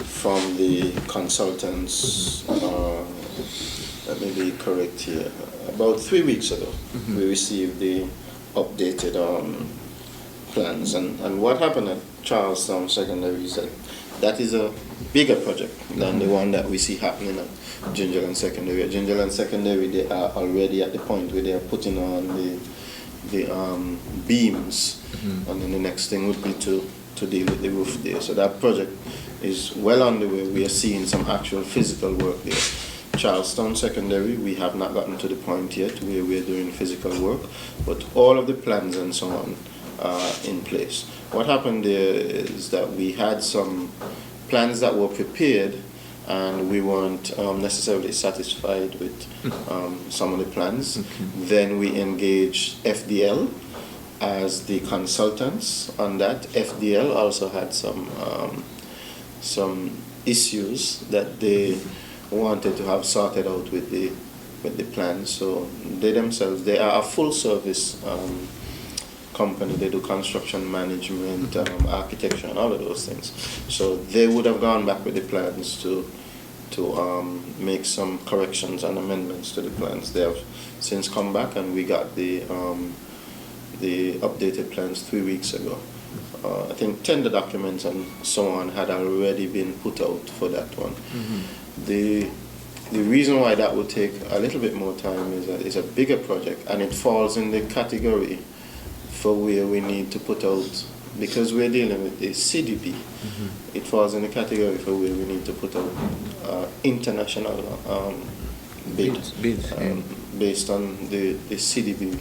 from the consultants. Let me be correct here. About 3 weeks ago, we received the updated plans. And what happened at Charlestown Secondary is that is a bigger project than the one that we see happening at Gingerland Secondary. At Gingerland Secondary, they are already at the point where they are putting on the beams, and then the next thing would be to deal with the roof there. So that project is well underway. We are seeing some actual physical work there. Charlestown Secondary, we have not gotten to the point yet where we are doing physical work, but all of the plans and so on are in place. What happened there is that we had some plans that were prepared and we weren't necessarily satisfied with some of the plans. Then we engaged FDL as the consultants on that. FDL also had some issues that they wanted to have sorted out with the plans. So they themselves, they are a full service company. They do construction management, architecture, and all of those things. So they would have gone back with the plans to make some corrections and amendments to the plans. They have since come back, and we got the updated plans 3 weeks ago. I think tender documents and so on had already been put out for that one. The reason why that would take a little bit more time is that it's a bigger project, and it falls in the category for where we need to put out, because we're dealing with the CDB, it falls in the category for where we need to put out international bids based on the CDB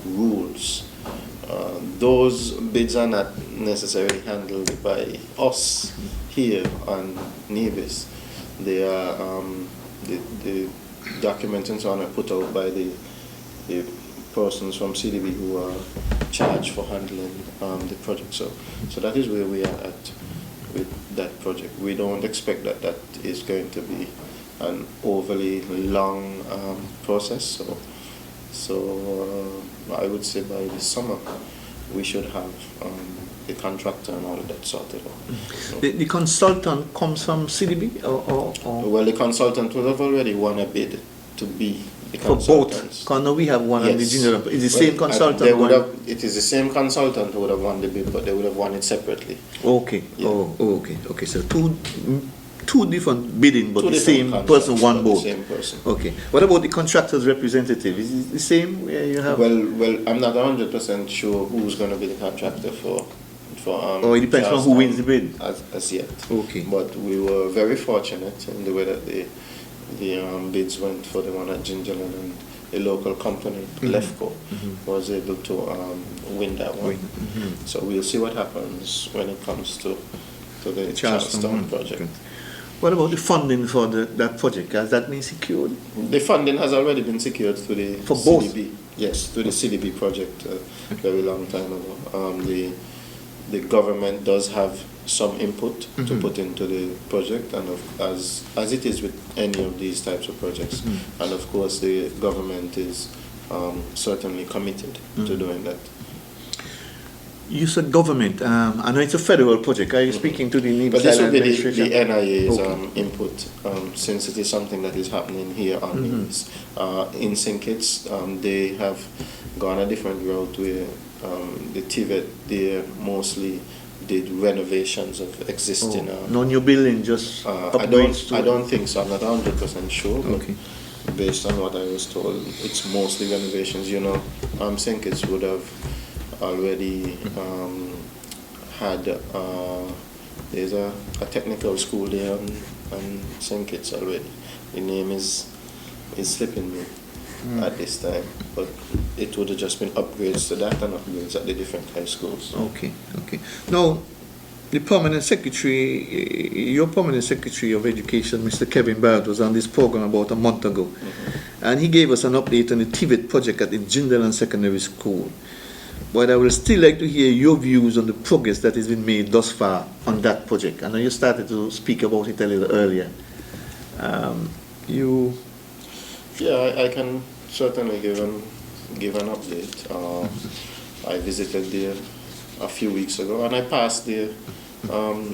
rules. Those bids are not necessarily handled by us here on Nevis. They are the documents and so on are put out by the persons from CDB who are charged for handling the project. So that is where we are at with that project. We don't expect that is going to be an overly long process. So I would say by the summer we should have the contractor and all of that sorted out. The consultant comes from CDB or? Well, the consultant will have already won a bid to be the for consultants. Both? Because now we have one on the general. It's the same consultant. It is the same consultant who would have won the bid, but they would have won it separately. Okay. Yeah. Okay. So two different bidding, but the same person won both. The same person. Okay. What about the contractor's representative? Is it the same where you have? Well, I'm not 100% sure who's going to be the contractor for. It depends on who wins the bid. As yet. Okay. But we were very fortunate in the way that the bids went for the one at Gingerland, and the local company, Lefco, was able to win that one. So we'll see what happens when it comes to the Charlestown project. Okay. What about the funding for that project? Has that been secured? The funding has already been secured through the for both? CDB. Yes, through the CDB project a very long time ago. The government does have some input to put into the project, and as it is with any of these types of projects, and of course the government is certainly committed to doing that. You said government. I know it's a federal project. Are you speaking to the Nevis But this Island would be administration? the NIA's Okay. input, since it is something that is happening here on Nevis. In St. Kitts, they have gone a different route where the TVET there mostly did renovations of existing. No new building, just I don't think so. I'm not 100% sure. But based on what I was told, it's mostly renovations. St. Kitts would have already had. There's a technical school there on St. Kitts already. The name is slipping me at this time, but it would have just been upgrades to that and upgrades at the different high schools. Okay. Now, the permanent secretary, your permanent secretary of education, Mr. Kevin Barrett, was on this program about a month ago, and he gave us an update on the TVET project at the Gingerland Secondary School. But I would still like to hear your views on the progress that has been made thus far on that project. I know you started to speak about it a little earlier. I can certainly give an update. I visited there a few weeks ago, and I passed there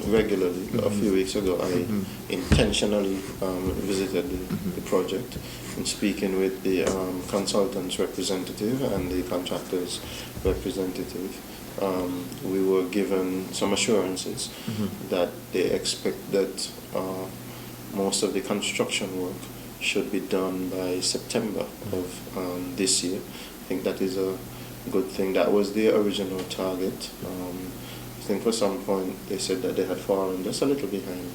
regularly. A few weeks ago, I intentionally visited the project and speaking with the consultant's representative and the contractor's representative. we were given some assurances that they expect that most of the construction work should be done by September of this year. I think that is a good thing. That was the original target. I think for some point they said that they had fallen just a little behind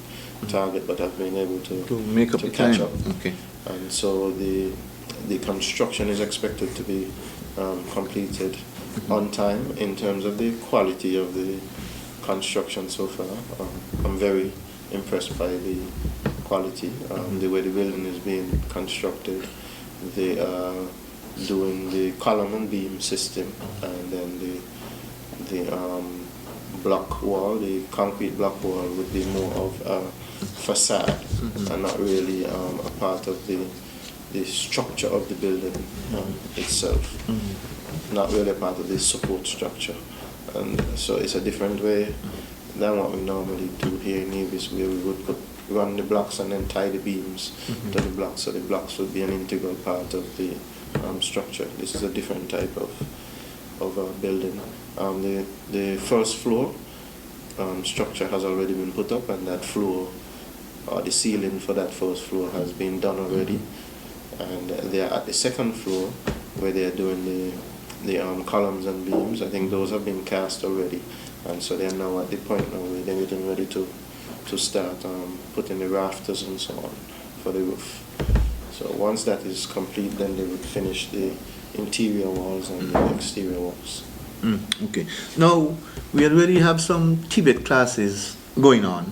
target, but have been able to make up to the catch time. up. Okay. And so the construction is expected to be completed on time in terms of the quality of the construction so far. I'm very impressed by the quality, the way the building is being constructed. They are doing the column and beam system, and then the block wall, the concrete block wall, would be more of a facade and not really a part of the structure of the building itself. Not really a part of the support structure. And so it's a different way than what we normally do here in Nevis, where we would run the blocks and then tie the beams to the blocks, so the blocks would be an integral part of the structure. This is a different type of building. The first floor structure has already been put up, and that floor, or the ceiling for that first floor, has been done already. And they are at the second floor, where they are doing the columns and beams. I think those have been cast already, and so they are now at the point now where they're getting ready to start putting the rafters and so on for the roof. So once that is complete, then they would finish the interior walls and the exterior walls. Okay. Now, we already have some Tibet classes going on,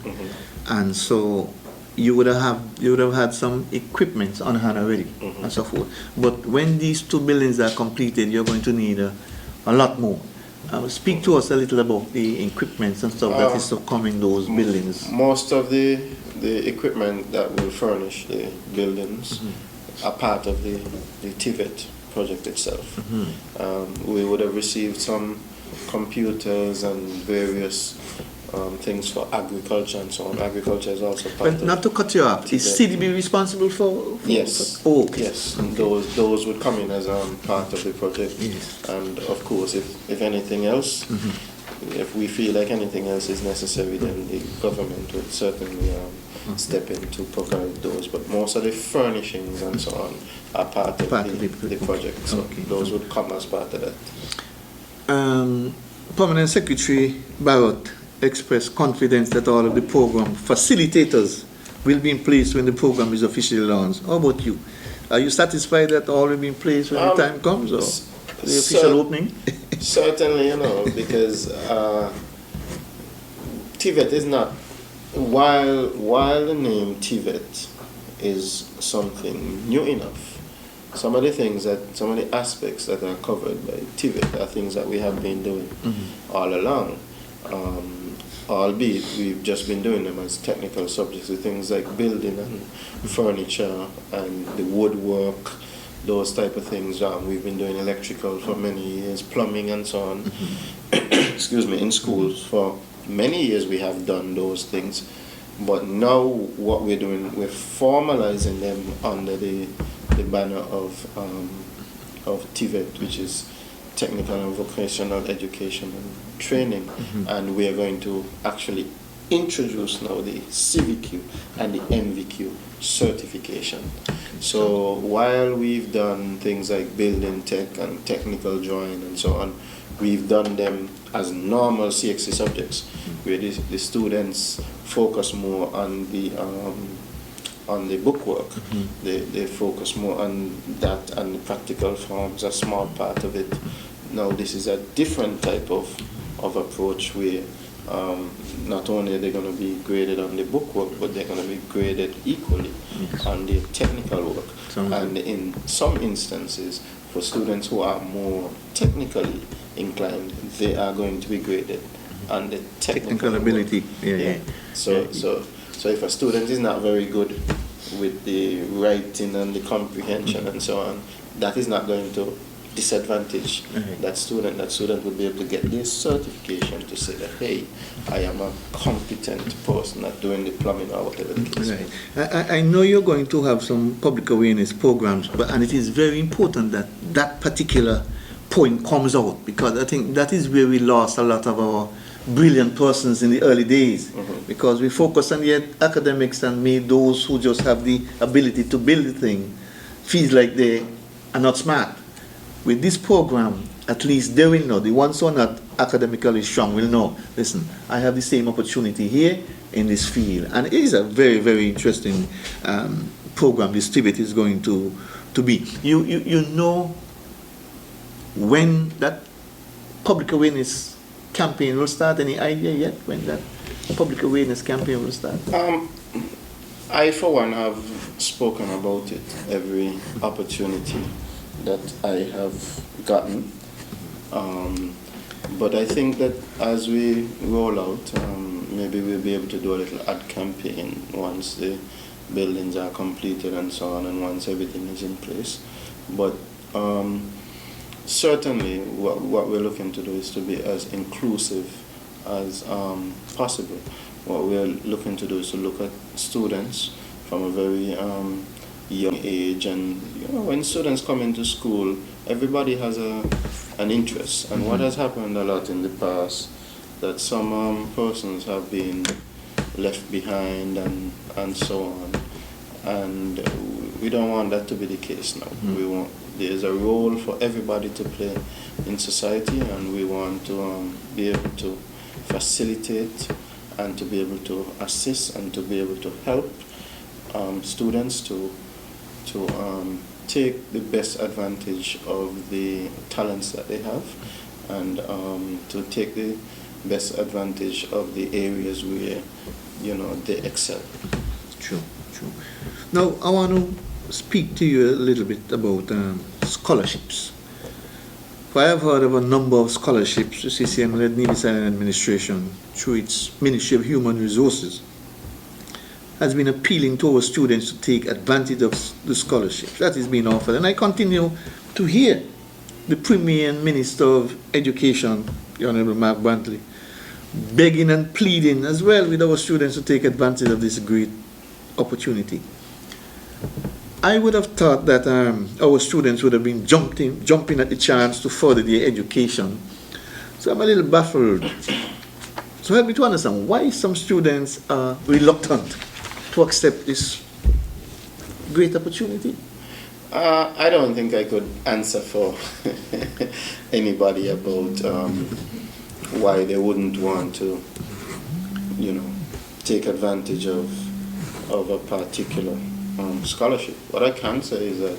and so you would have had some equipment on hand already and so forth. But when these two buildings are completed, you're going to need a lot more. Speak to us a little about the equipment and stuff that is to come in those buildings. Most of the equipment that will furnish the buildings are part of the TVET project itself. We would have received some computers and various things for agriculture and so on. Agriculture is also part of. But not to cut you off, is CDB responsible for Yes. okay. Yes. And those would come in as part of the project. Yes. And of course, if anything else, if we feel like anything else is necessary, then the government would certainly step in to provide those. But most of the furnishings and so on are part of the project. So those would come as part of that. Permanent Secretary Barrett expressed confidence that all of the program facilitators will be in place when the program is officially launched. How about you? Are you satisfied that all will be in place when the time comes, or the official opening? Certainly, because TVET is not, while the name TVET is something new enough, some of the aspects that are covered by TVET are things that we have been doing all along. Albeit we've just been doing them as technical subjects, with things like building and furniture and the woodwork, those type of things. We've been doing electrical for many years, plumbing and so on. Excuse me, in schools for many years we have done those things. But now what we're doing, we're formalizing them under the banner of TVET, which is Technical and Vocational Education and Training, and we are going to actually introduce now the CVQ and the NVQ certification. So while we've done things like building tech and technical drawing and so on, we've done them as normal CXC subjects, where the students focus more on the bookwork. They focus more on that, and the practical forms a small part of it. Now this is a different type of approach where not only are they going to be graded on the bookwork, but they're going to be graded equally on the technical work. And in some instances, for students who are more technically inclined, they are going to be graded on the technical ability. So if a student is not very good with the writing and the comprehension and so on, that is not going to disadvantage that student. That student would be able to get their certification to say that, hey, I am a competent person at doing the plumbing or whatever the case may be. I know you're going to have some public awareness programs, and it is very important that that particular point comes out, because I think that is where we lost a lot of our brilliant persons in the early days, because we focused on the academics and made those who just have the ability to build the thing feel like they are not smart. With this program, at least they will know, the ones who are not academically strong will know, listen, I have the same opportunity here in this field. And it is a very, very interesting program this TVET is going to be. You know when that public awareness campaign will start? Any idea yet when that public awareness campaign will start? I, for one, have spoken about it every opportunity that I have gotten. But I think that as we roll out, maybe we'll be able to do a little ad campaign once the buildings are completed and so on, and once everything is in place. But certainly what we're looking to do is to be as inclusive as possible. What we're looking to do is to look at students from a very young age, and when students come into school, everybody has an interest. And what has happened a lot in the past, that some persons have been left behind and so on, and we don't want that to be the case now. There's a role for everybody to play in society, and we want to be able to facilitate and to be able to assist and to be able to help students to take the best advantage of the talents that they have, and to take the best advantage of the areas where they excel. True. Now I want to speak to you a little bit about scholarships. I have heard of a number of scholarships the CCM-led Navy Silent Administration, through its Ministry of Human Resources, has been appealing to our students to take advantage of the scholarships that is being offered. And I continue to hear the Premier and Minister of Education, the Honorable Mark Brantley, begging and pleading as well with our students to take advantage of this great opportunity. I would have thought that our students would have been jumping at the chance to further their education. So I'm a little baffled. So help me to understand why some students are reluctant to accept this great opportunity. I don't think I could answer for anybody about why they wouldn't want to, take advantage of a particular scholarship. What I can say is that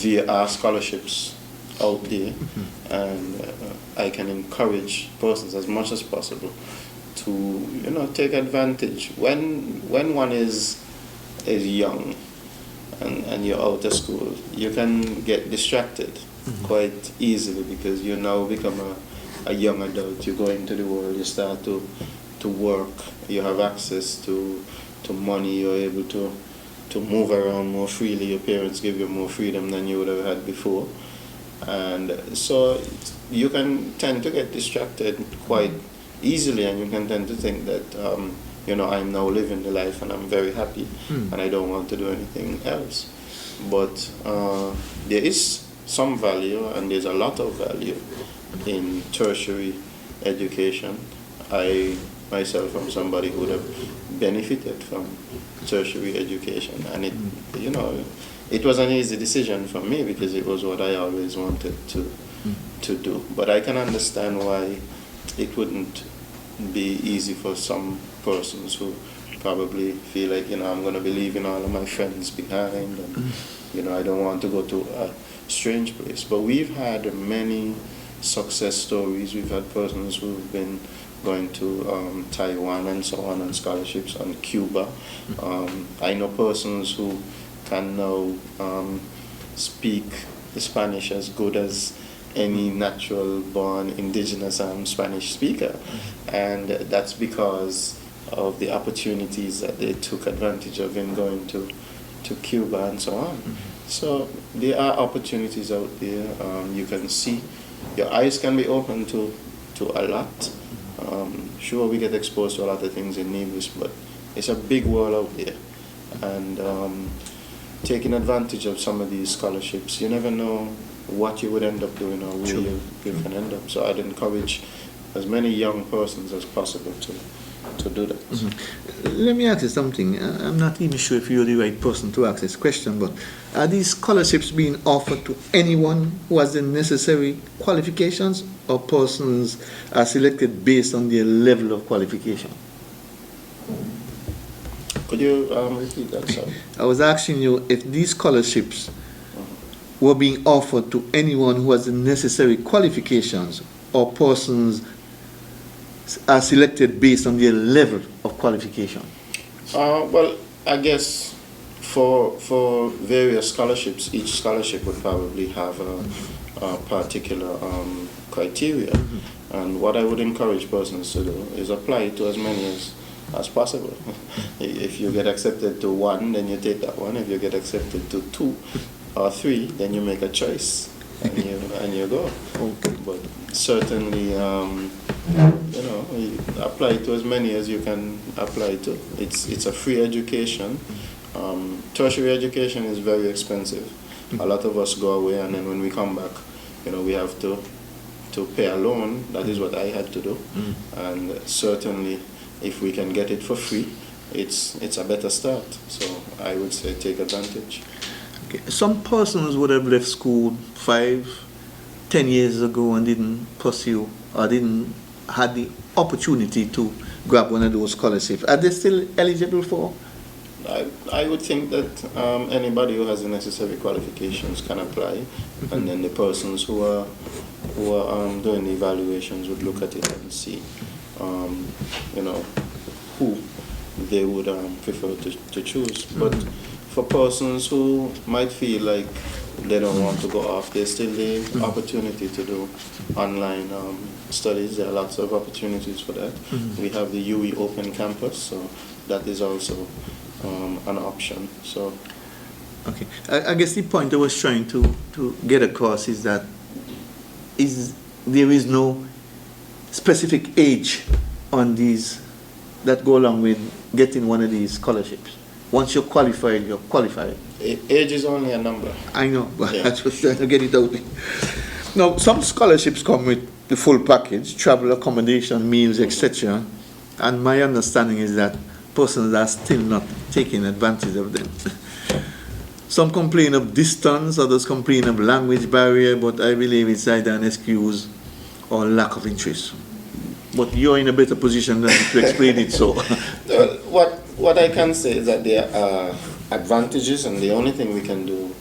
there are scholarships out there, and I can encourage persons as much as possible to take advantage. When one is young and you're out of school, you can get distracted quite easily, because you now become a young adult. You go into the world, you start to work, you have access to money, you're able to move around more freely. Your parents give you more freedom than you would have had before, and so you can tend to get distracted quite easily, and you can tend to think that I'm now living the life and I'm very happy and I don't want to do anything else. But there is some value, and there's a lot of value in tertiary education. I myself am somebody who would have benefited from tertiary education, and it was an easy decision for me because it was what I always wanted to do. But I can understand why it wouldn't be easy for some persons who probably feel like, I'm going to be leaving all of my friends behind, and I don't want to go to a strange place. But we've had many success stories. We've had persons who've been going to Taiwan and so on scholarships, on Cuba. I know persons who can now speak the Spanish as good as any natural born indigenous Spanish speaker, and that's because of the opportunities that they took advantage of in going to Cuba and so on. So there are opportunities out there. You can see, your eyes can be open to a lot. Sure, we get exposed to a lot of things in Nevis, but it's a big world out there, and taking advantage of some of these scholarships, you never know what you would end up doing or where you can end up. So I'd encourage as many young persons as possible to do that. Mm-hmm. Let me ask you something. I'm not even sure if you're the right person to ask this question, but are these scholarships being offered to anyone who has the necessary qualifications, or persons are selected based on their level of qualification? Could you repeat that, sir? I was asking you if these scholarships were being offered to anyone who has the necessary qualifications, or persons are selected based on their level of qualification. Well, I guess for various scholarships, each scholarship would probably have a particular criteria. Mm-hmm. And what I would encourage persons to do is apply to as many as possible. If you get accepted to one, then you take that one. If you get accepted to 2 or 3, then you make a choice and you go. Okay. But certainly, you apply to as many as you can apply to. It's a free education. Tertiary education is very expensive. A lot of us go away, and then when we come back, we have to pay a loan. That is what I had to do. And certainly, if we can get it for free, it's a better start. So I would say take advantage. Okay. Some persons would have left school 5, 10 years ago and didn't pursue or didn't had the opportunity to grab one of those scholarships. Are they still eligible for? I would think that anybody who has the necessary qualifications can apply, mm-hmm. and then the persons who are doing the evaluations would look at it and see, who they would prefer to choose. Mm-hmm. But for persons who might feel like they don't want to go off, there's still the mm-hmm. opportunity to do online studies. There are lots of opportunities for that. Mm-hmm. We have the UE Open Campus, so that is also an option. So, okay, I guess the point I was trying to get across is that there is no specific age on these that go along with getting one of these scholarships. Once you're qualified, you're qualified. Age is only a number. I know, but yeah. I was trying to get it out. Now, some scholarships come with the full package, travel, accommodation, meals, etc. And my understanding is that persons are still not taking advantage of them. Some complain of distance, others complain of language barrier, but I believe it's either an excuse or lack of interest. But you're in a better position than to explain it, so. What I can say is that there are advantages, and the only thing we can do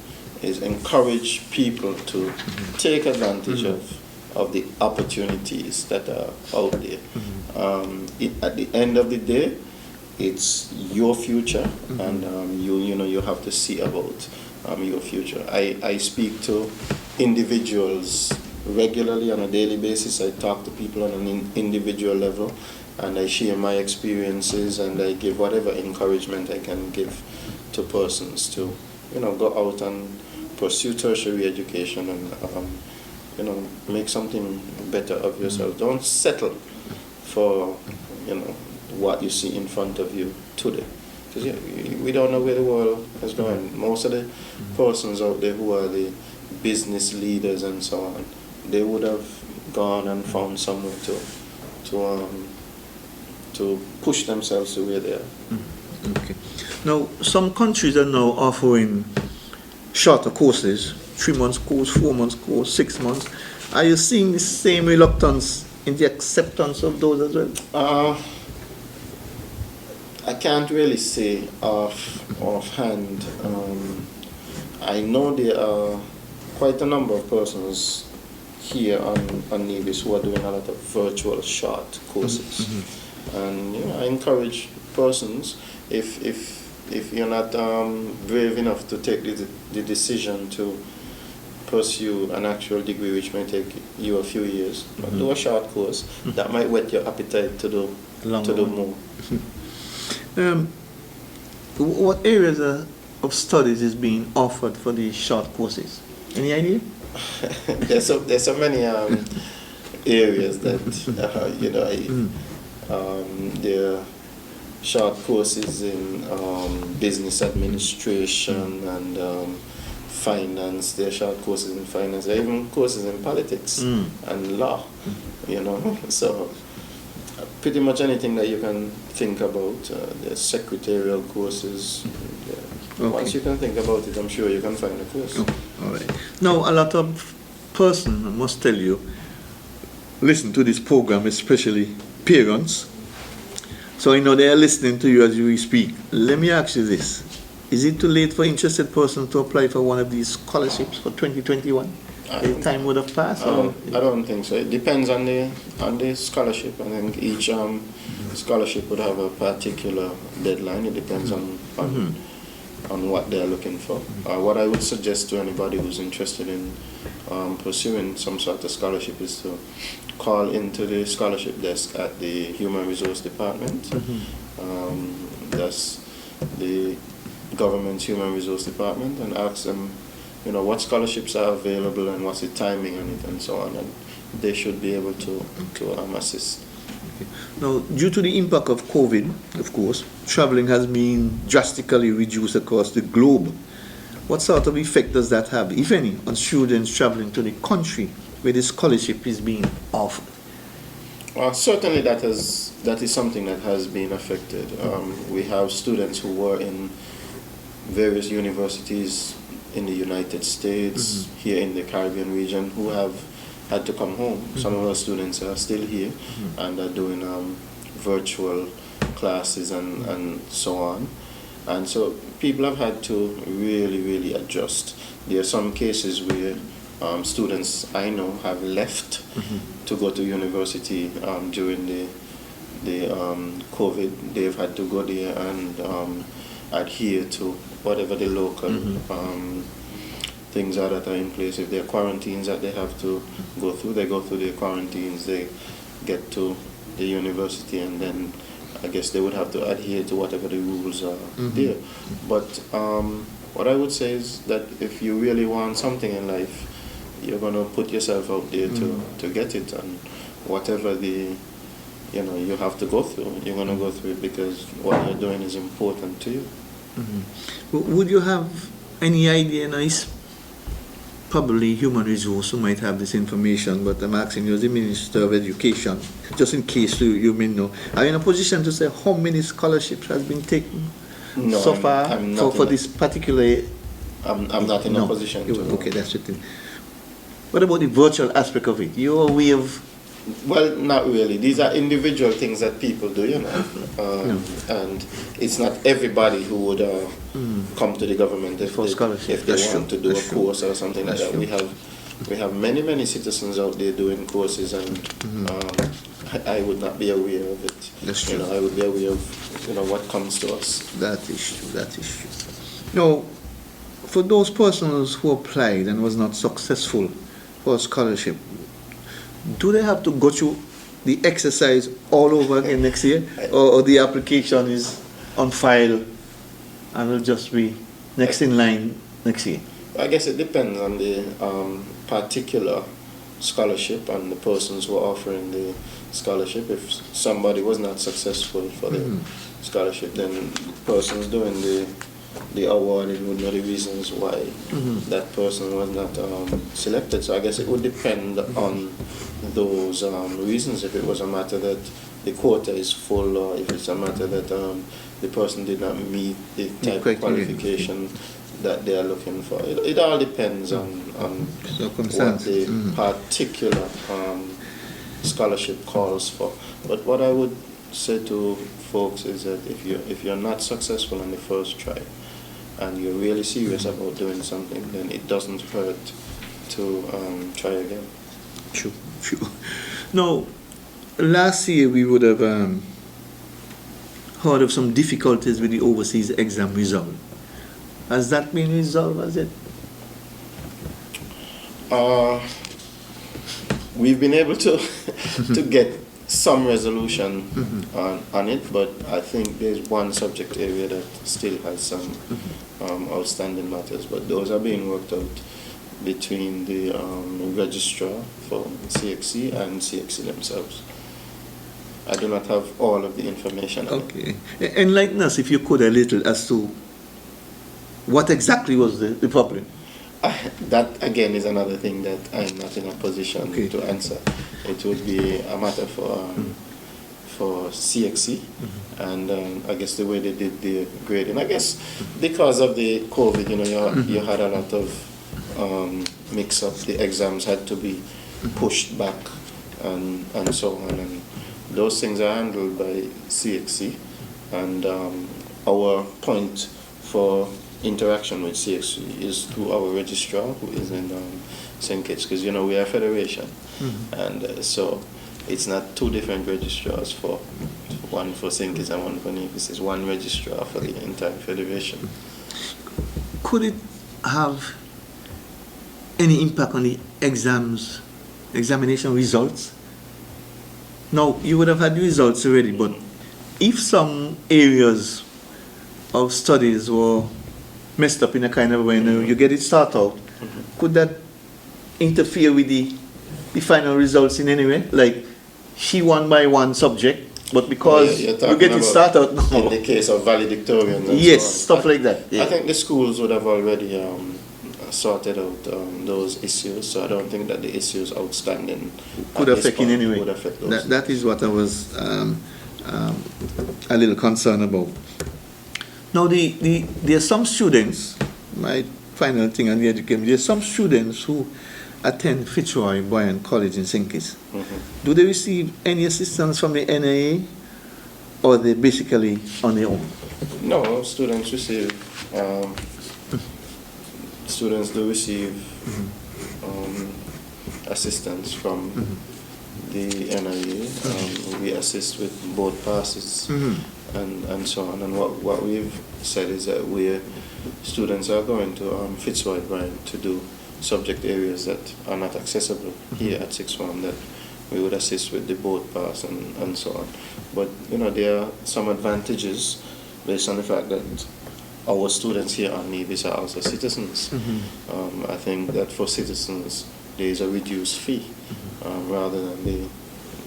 is encourage people to take advantage mm-hmm. of the opportunities that are out there. Mm-hmm. At the end of the day, it's your future, mm-hmm. and you have to see about your future. I speak to individuals regularly on a daily basis. I talk to people on an individual level, and I share my experiences, and I give whatever encouragement I can give to persons to go out and pursue tertiary education and make something better of yourself. Mm-hmm. Don't settle for what you see in front of you today, because we don't know where the world is going. Most of the mm-hmm. persons out there who are the business leaders and so on, they would have gone and found somewhere to push themselves to where they are. Mm-hmm. Okay. Now, some countries are now offering shorter courses, 3 months course, 4 months course, 6 months. Are you seeing the same reluctance in the acceptance of those as well? I can't really say offhand. I know there are quite a number of persons here on Nevis who are doing a lot of virtual short courses. Mm-hmm. And I encourage persons, if you're not brave enough to take the decision to pursue an actual degree, which may take you a few years, mm-hmm. do a short course. Mm-hmm. That might whet your appetite to do more. What areas of studies is being offered for these short courses? Any idea? There's so many areas that there are short courses in business administration and finance, there are short courses in finance, there are even courses in politics and law, you know. So pretty much anything that you can think about, there's secretarial courses. Once you can think about it, I'm sure you can find a course. Oh, all right. Now, a lot of persons, I must tell you, listen to this program, especially parents. So I know they are listening to you as you speak. Let me ask you this. Is it too late for interested persons to apply for one of these scholarships for 2021? The time would have passed? I don't think so. It depends on the scholarship. I think each scholarship would have a particular deadline. It depends on what they're looking for. What I would suggest to anybody who's interested in pursuing some sort of scholarship is to call into the scholarship desk at the Human Resource Department. That's the government's Human Resource Department, and ask them, you know, what scholarships are available and what's the timing on it and so on, and they should be able to assist. Now, due to the impact of COVID, of course, traveling has been drastically reduced across the globe. What sort of effect does that have, if any, on students traveling to the country where the scholarship is being offered? Certainly that is something that has been affected. We have students who were in various universities in the United States, here in the Caribbean region, who have had to come home. Some of our students are still here and are doing virtual classes and so on. And so people have had to really adjust. There are some cases where students I know have left to go to university during the COVID. They've had to go there and adhere to whatever the local things are that are in place. If there are quarantines that they have to go through, they go through their quarantines, they get to the university, and then I guess they would have to adhere to whatever the rules are there. But what I would say is that if you really want something in life, you're going to put yourself out there to get it, and whatever you have to go through, you're going to go through it, because what you're doing is important to you. Would you have any idea, nice? Probably Human Resource who might have this information, but I'm asking you as the Minister of Education, just in case you may know. Are you in a position to say how many scholarships has been taken so far I'm for this particular? I'm not in a position to know. Okay, that's it. What about the virtual aspect of it? You're aware of? Well, not really. These are individual things that people do, you know. And it's not everybody who would come to the government if they want to do a course or something like that. We have many citizens out there doing courses, and I would not be aware of it. That's true. You know, I would be aware of what comes to us. That is true. Now, for those persons who applied and was not successful for a scholarship, do they have to go through the exercise all over again next year, or the application is on file and will just be next in line next year? I guess it depends on the particular scholarship and the persons who are offering the scholarship. If somebody was not successful for the scholarship, then the persons doing the awarding would know the reasons why that person was not selected. So I guess it would depend on those reasons. If it was a matter that the quota is full, or if it's a matter that the person did not meet the type of qualification that they are looking for. It all depends on what the particular scholarship calls for. But what I would say to folks is that if you're not successful on the first try, and you're really serious about doing something, then it doesn't hurt to try again. True. Now, last year we would have heard of some difficulties with the overseas exam result. Has that been resolved, has it? We've been able to to get some resolution on it, but I think there's one subject area that still has some outstanding matters, but those are being worked out between the registrar for CXC and CXC themselves. I do not have all of the information on it. Okay. Enlighten us, if you could, a little as to what exactly was the problem. That again is another thing that I'm not in a position Okay. to answer. It would be a matter for CXC, and I guess the way they did the grading. I guess because of the COVID, you had a lot of mix up. The exams had to be pushed back and so on, and those things are handled by CXC, and our point for interaction with CXC is through our registrar, who is in St. Kitts, because we are a federation, and so it's not two different registrars, for one for St. Kitts and one for Nevis. It's one registrar for the entire federation. Could it have any impact on the examination results? Now, you would have had the results already, but if some areas of studies were messed up in a kind of way, you get it start out, could that interfere with the final results in any way? Like, she won by one subject, but because You're you talking get it about start out now. in the case of valedictorians and Yes, so on. stuff like that. Yeah. I think the schools would have already sorted out those issues, so I don't think that the issues outstanding Could at this affect in point any way. would affect those. That is what I was a little concerned about. Now, there are some students, my final thing on the education, there are some students who attend Fitzroy Boyan College in St. Kitts. Do they receive any assistance from the NIA, or they basically on their own? No, students receive. Students do receive assistance from the NIA. We assist with both passes and so on. And what we've said is that students are going to Fitzroy Bryant to do subject areas that are not accessible here at Sixth Form, that we would assist with the boat pass and so on. But there are some advantages based on the fact that our students here on Nevis are also citizens. I think that for citizens there is a reduced fee rather than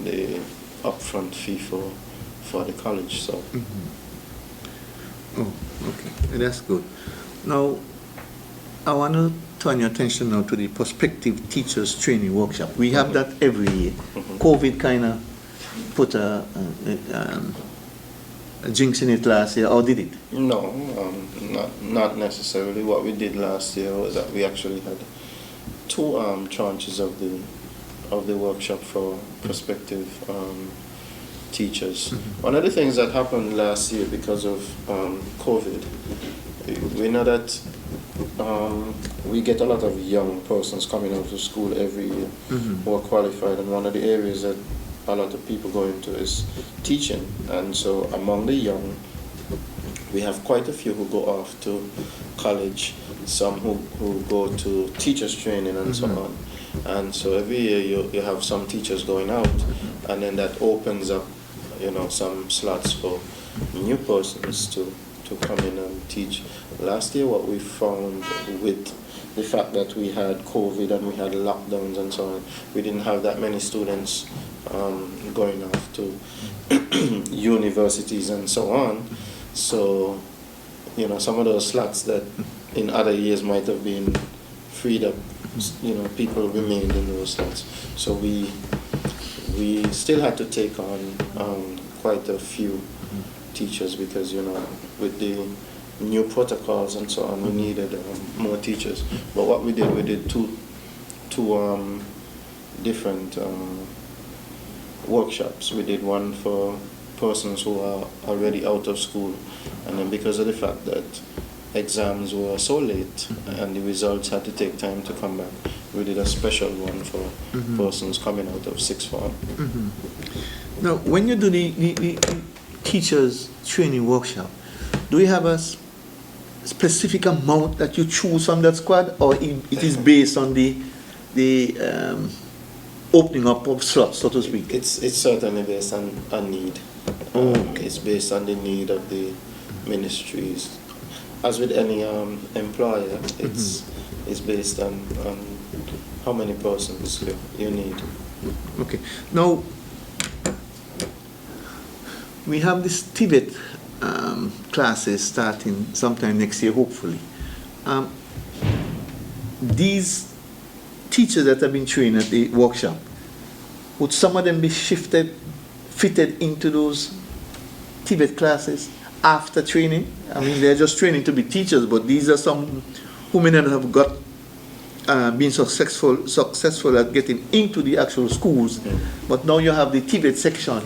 the upfront fee for the college. So. Oh, okay, that's good. Now, I want to turn your attention now to the prospective teachers training workshop. We have that every year. COVID kind of put a jinx in it last year, or did it? No, not necessarily. What we did last year was that we actually had two tranches of the workshop for prospective teachers. One of the things that happened last year because of COVID, we know that we get a lot of young persons coming out of school every year who are qualified, and one of the areas that a lot of people go into is teaching. And so among the young, we have quite a few who go off to college, some who go to teachers training and so on. And so every year you have some teachers going out, and then that opens up some slots for new persons to come in and teach. Last year what we found with the fact that we had COVID and we had lockdowns and so on, we didn't have that many students going off to universities and so on. So, some of those slots that in other years might have been freed up, people remained in those slots. So we still had to take on quite a few teachers because, with the new protocols and so on, we needed more teachers. But what we did two different workshops. We did one for persons who are already out of school, and then because of the fact that exams were so late and the results had to take time to come back, we did a special one for persons coming out of sixth form. Now, when you do the teachers training workshop, do you have a specific amount that you choose from that squad, or it is based on the opening up of slots, so to speak? It's certainly based on a need. It's based on the need of the ministries. As with any employer, it's based on how many persons you need. Okay. Now, we have this Tibet classes starting sometime next year, hopefully. these teachers that have been trained at the workshop, would some of them be fitted into those Tibet classes after training? I mean, they're just training to be teachers, but these are some who may not have been successful at getting into the actual schools, but now you have the Tibet section.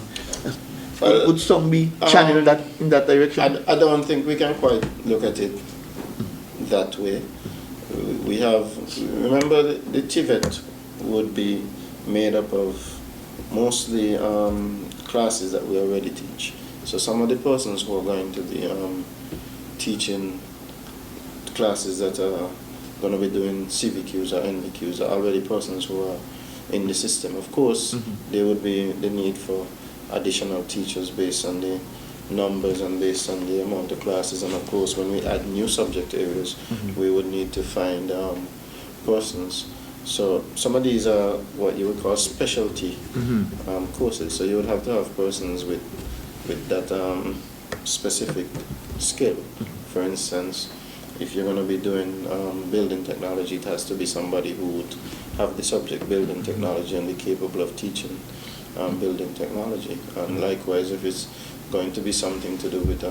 Would some be channeled in that direction? I don't think we can quite look at it that way. We have, remember, the Tibet would be made up of mostly classes that we already teach. So some of the persons who are going to be teaching classes that are going to be doing CVQs or NVQs are already persons who are in the system. Of course, there would be the need for additional teachers based on the numbers and based on the amount of classes, and of course when we add new subject areas, we would need to find persons. So some of these are what you would call specialty courses, so you would have to have persons with that specific skill. For instance, if you're going to be doing building technology, it has to be somebody who would have the subject building technology and be capable of teaching building technology. And likewise, if it's going to be something to do with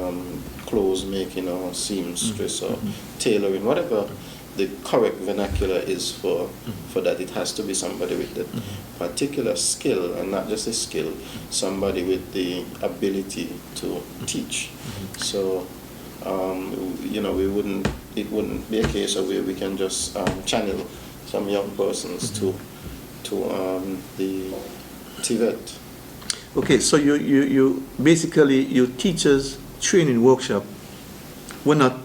clothes making or seamstress or tailoring, whatever the correct vernacular is for that, it has to be somebody with the particular skill, and not just a skill, somebody with the ability to teach. So it wouldn't be a case of where we can just channel some young persons to the Tibet. Okay, so you basically, your teachers training workshop were not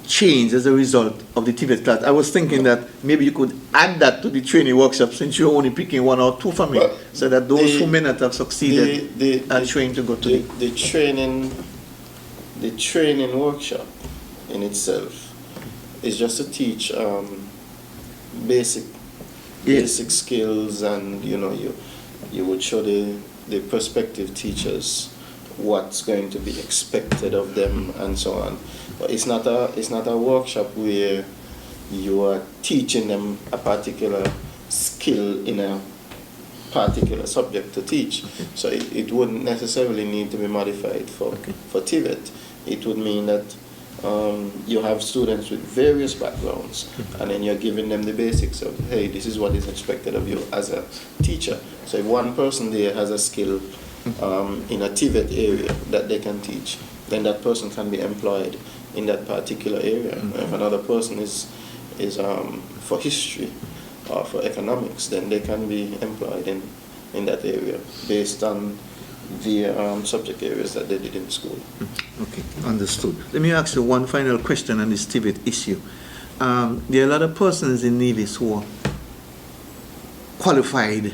changed as a result of the Tibet class. I was thinking that maybe you could add that to the training workshop, since you're only picking one or two for me, well, so that those who may not have succeeded are trained to go to the training workshop in itself is just to teach basic skills, and you would show the prospective teachers what's going to be expected of them and so on. But it's not a workshop where you are teaching them a particular skill in a particular subject to teach. So it wouldn't necessarily need to be modified for Tibet. It would mean that you have students with various backgrounds, and then you're giving them the basics of, hey, this is what is expected of you as a teacher. So if one person there has a skill in a Tibet area that they can teach, then that person can be employed in that particular area. If another person is for history or for economics, then they can be employed in that area based on the subject areas that they did in school. Okay, understood. Let me ask you one final question on this Tibet issue. There are a lot of persons in Nevis who are qualified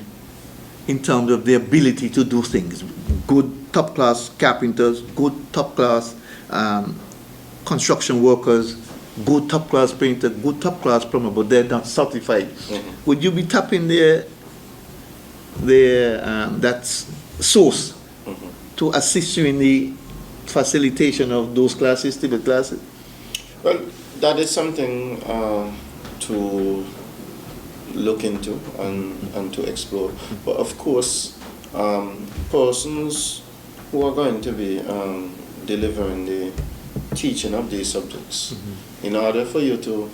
in terms of their ability to do things. Good top-class carpenters, good top-class construction workers, good top-class painter, good top-class plumber, but they're not certified. Would you be tapping that source to assist you in the facilitation of those classes, Tibet classes? Well, that is something to look into and to explore. But of course, persons who are going to be delivering the teaching of these subjects, in order for you to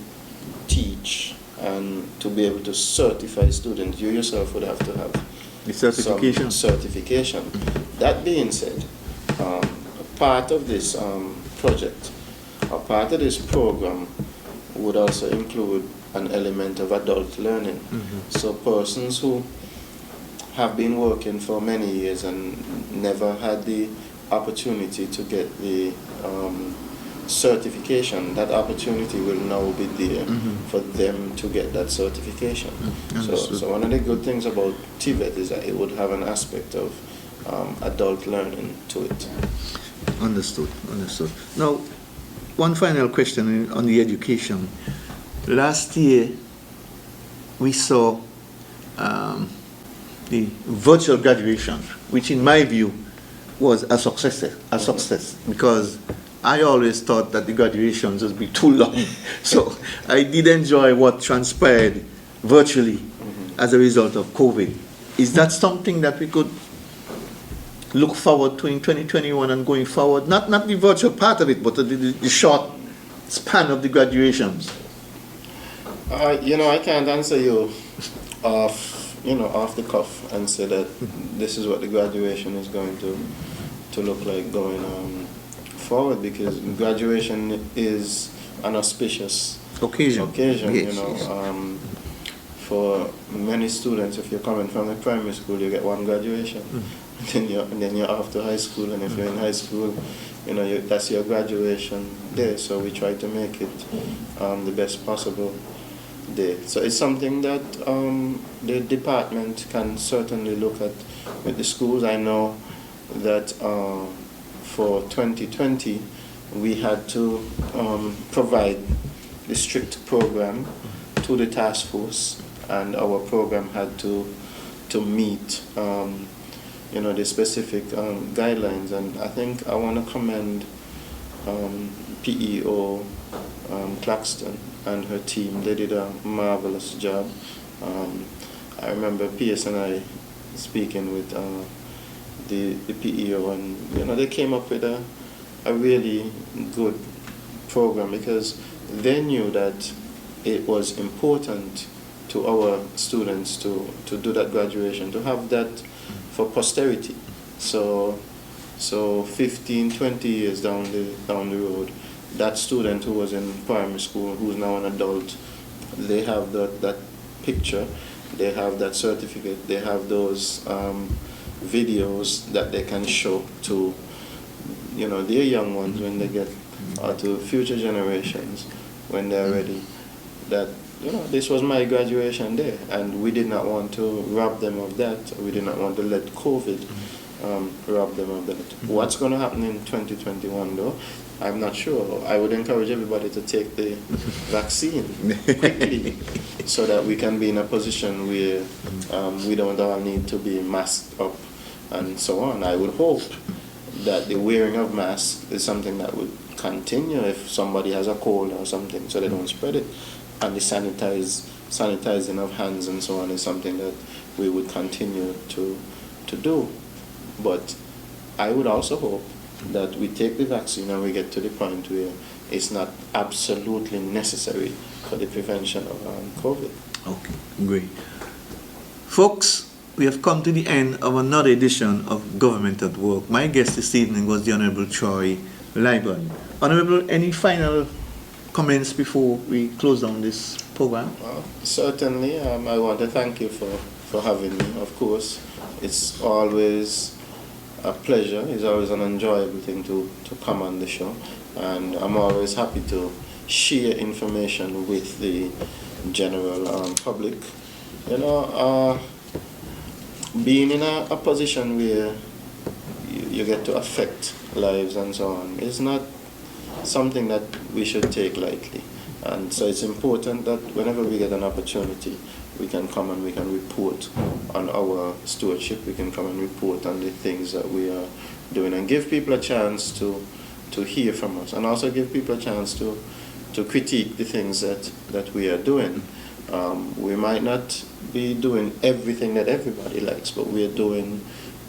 teach and to be able to certify students, you yourself would have to have the certification. Some certification. That being said, part of this project, or part of this program, would also include an element of adult learning. So persons who have been working for many years and never had the opportunity to get the certification, that opportunity will now be there for them to get that certification. So one of the good things about Tibet is that it would have an aspect of adult learning to it. Understood. Now, one final question on the education. Last year, we saw the virtual graduation, which in my view was a success because I always thought that the graduations would be too long. So I did enjoy what transpired virtually as a result of COVID. Is that something that we could look forward to in 2021 and going forward? Not the virtual part of it, but the short span of the graduations. I can't answer you off the cuff and say that this is what the graduation is going to look like going forward, because graduation is an auspicious occasion. Yes, for many students, if you're coming from the primary school, you get one graduation. Then you're off to high school, and if you're in high school, that's your graduation day. So we try to make it the best possible day. So it's something that the department can certainly look at with the schools. I know that for 2020 we had to provide the strict program to the task force, and our program had to meet the specific guidelines. And I think I want to commend PEO Claxton and her team. They did a marvelous job. I remember PS and I speaking with the PEO, and they came up with a really good program, because they knew that it was important to our students to do that graduation, to have that for posterity. So 15, 20 years down the road, that student who was in primary school, who's now an adult, they have that picture, they have that certificate, they have those videos that they can show to their young ones when they get to future generations when they're ready, that this was my graduation day, and we did not want to rob them of that. We did not want to let COVID rob them of that. What's going to happen in 2021 though, I'm not sure. I would encourage everybody to take the vaccine quickly so that we can be in a position where we don't all need to be masked up and so on. I would hope that the wearing of masks is something that would continue if somebody has a cold or something, so they don't spread it. And the sanitizing of hands and so on is something that we would continue to do. But I would also hope that we take the vaccine and we get to the point where it's not absolutely necessary for the prevention of COVID. Okay, great. Folks, we have come to the end of another edition of Government at Work. My guest this evening was the Honorable Troy Liburd. Honorable, any final comments before we close down this program? Certainly, I want to thank you for having me. Of course, it's always a pleasure. It's always an enjoyable thing to come on the show, and I'm always happy to share information with the general public. Being in a position where you get to affect lives and so on is not something that we should take lightly. And so it's important that whenever we get an opportunity, we can come and we can report on our stewardship, we can come and report on the things that we are doing, and give people a chance to hear from us, and also give people a chance to critique the things that we are doing. We might not be doing everything that everybody likes, but we are doing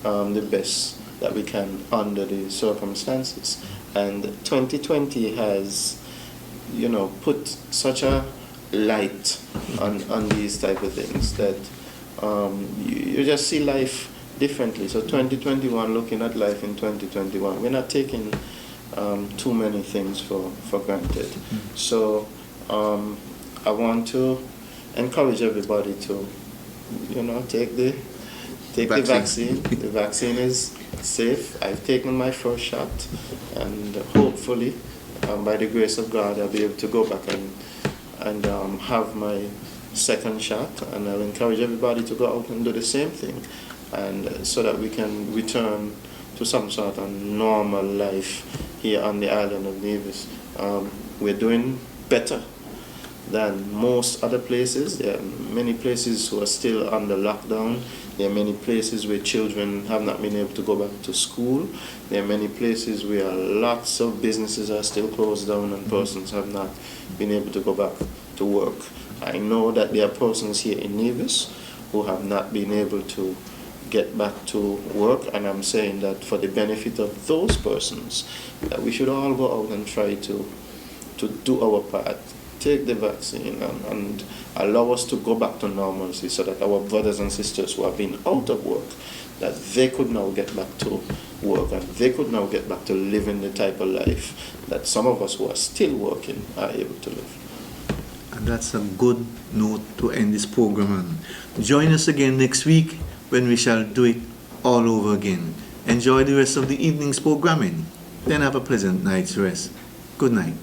the best that we can under the circumstances. And 2020 has, put such a light on these type of things that you just see life differently. So 2021, looking at life in 2021, we're not taking too many things for granted. So I want to encourage everybody to, take the vaccine. The vaccine is safe. I've taken my first shot, and hopefully, by the grace of God, I'll be able to go back and have my second shot. And I'll encourage everybody to go out and do the same thing, and so that we can return to some sort of normal life here on the island of Nevis. We're doing better than most other places. There are many places who are still under lockdown. There are many places where children have not been able to go back to school. There are many places where lots of businesses are still closed down and persons have not been able to go back to work. I know that there are persons here in Nevis who have not been able to get back to work, and I'm saying that for the benefit of those persons, that we should all go out and try to do our part, take the vaccine and allow us to go back to normalcy, so that our brothers and sisters who have been out of work, that they could now get back to work and they could now get back to living the type of life that some of us who are still working are able to live. And that's a good note to end this program on. Join us again next week when we shall do it all over again. Enjoy the rest of the evening's programming. Then have a pleasant night's rest. Good night.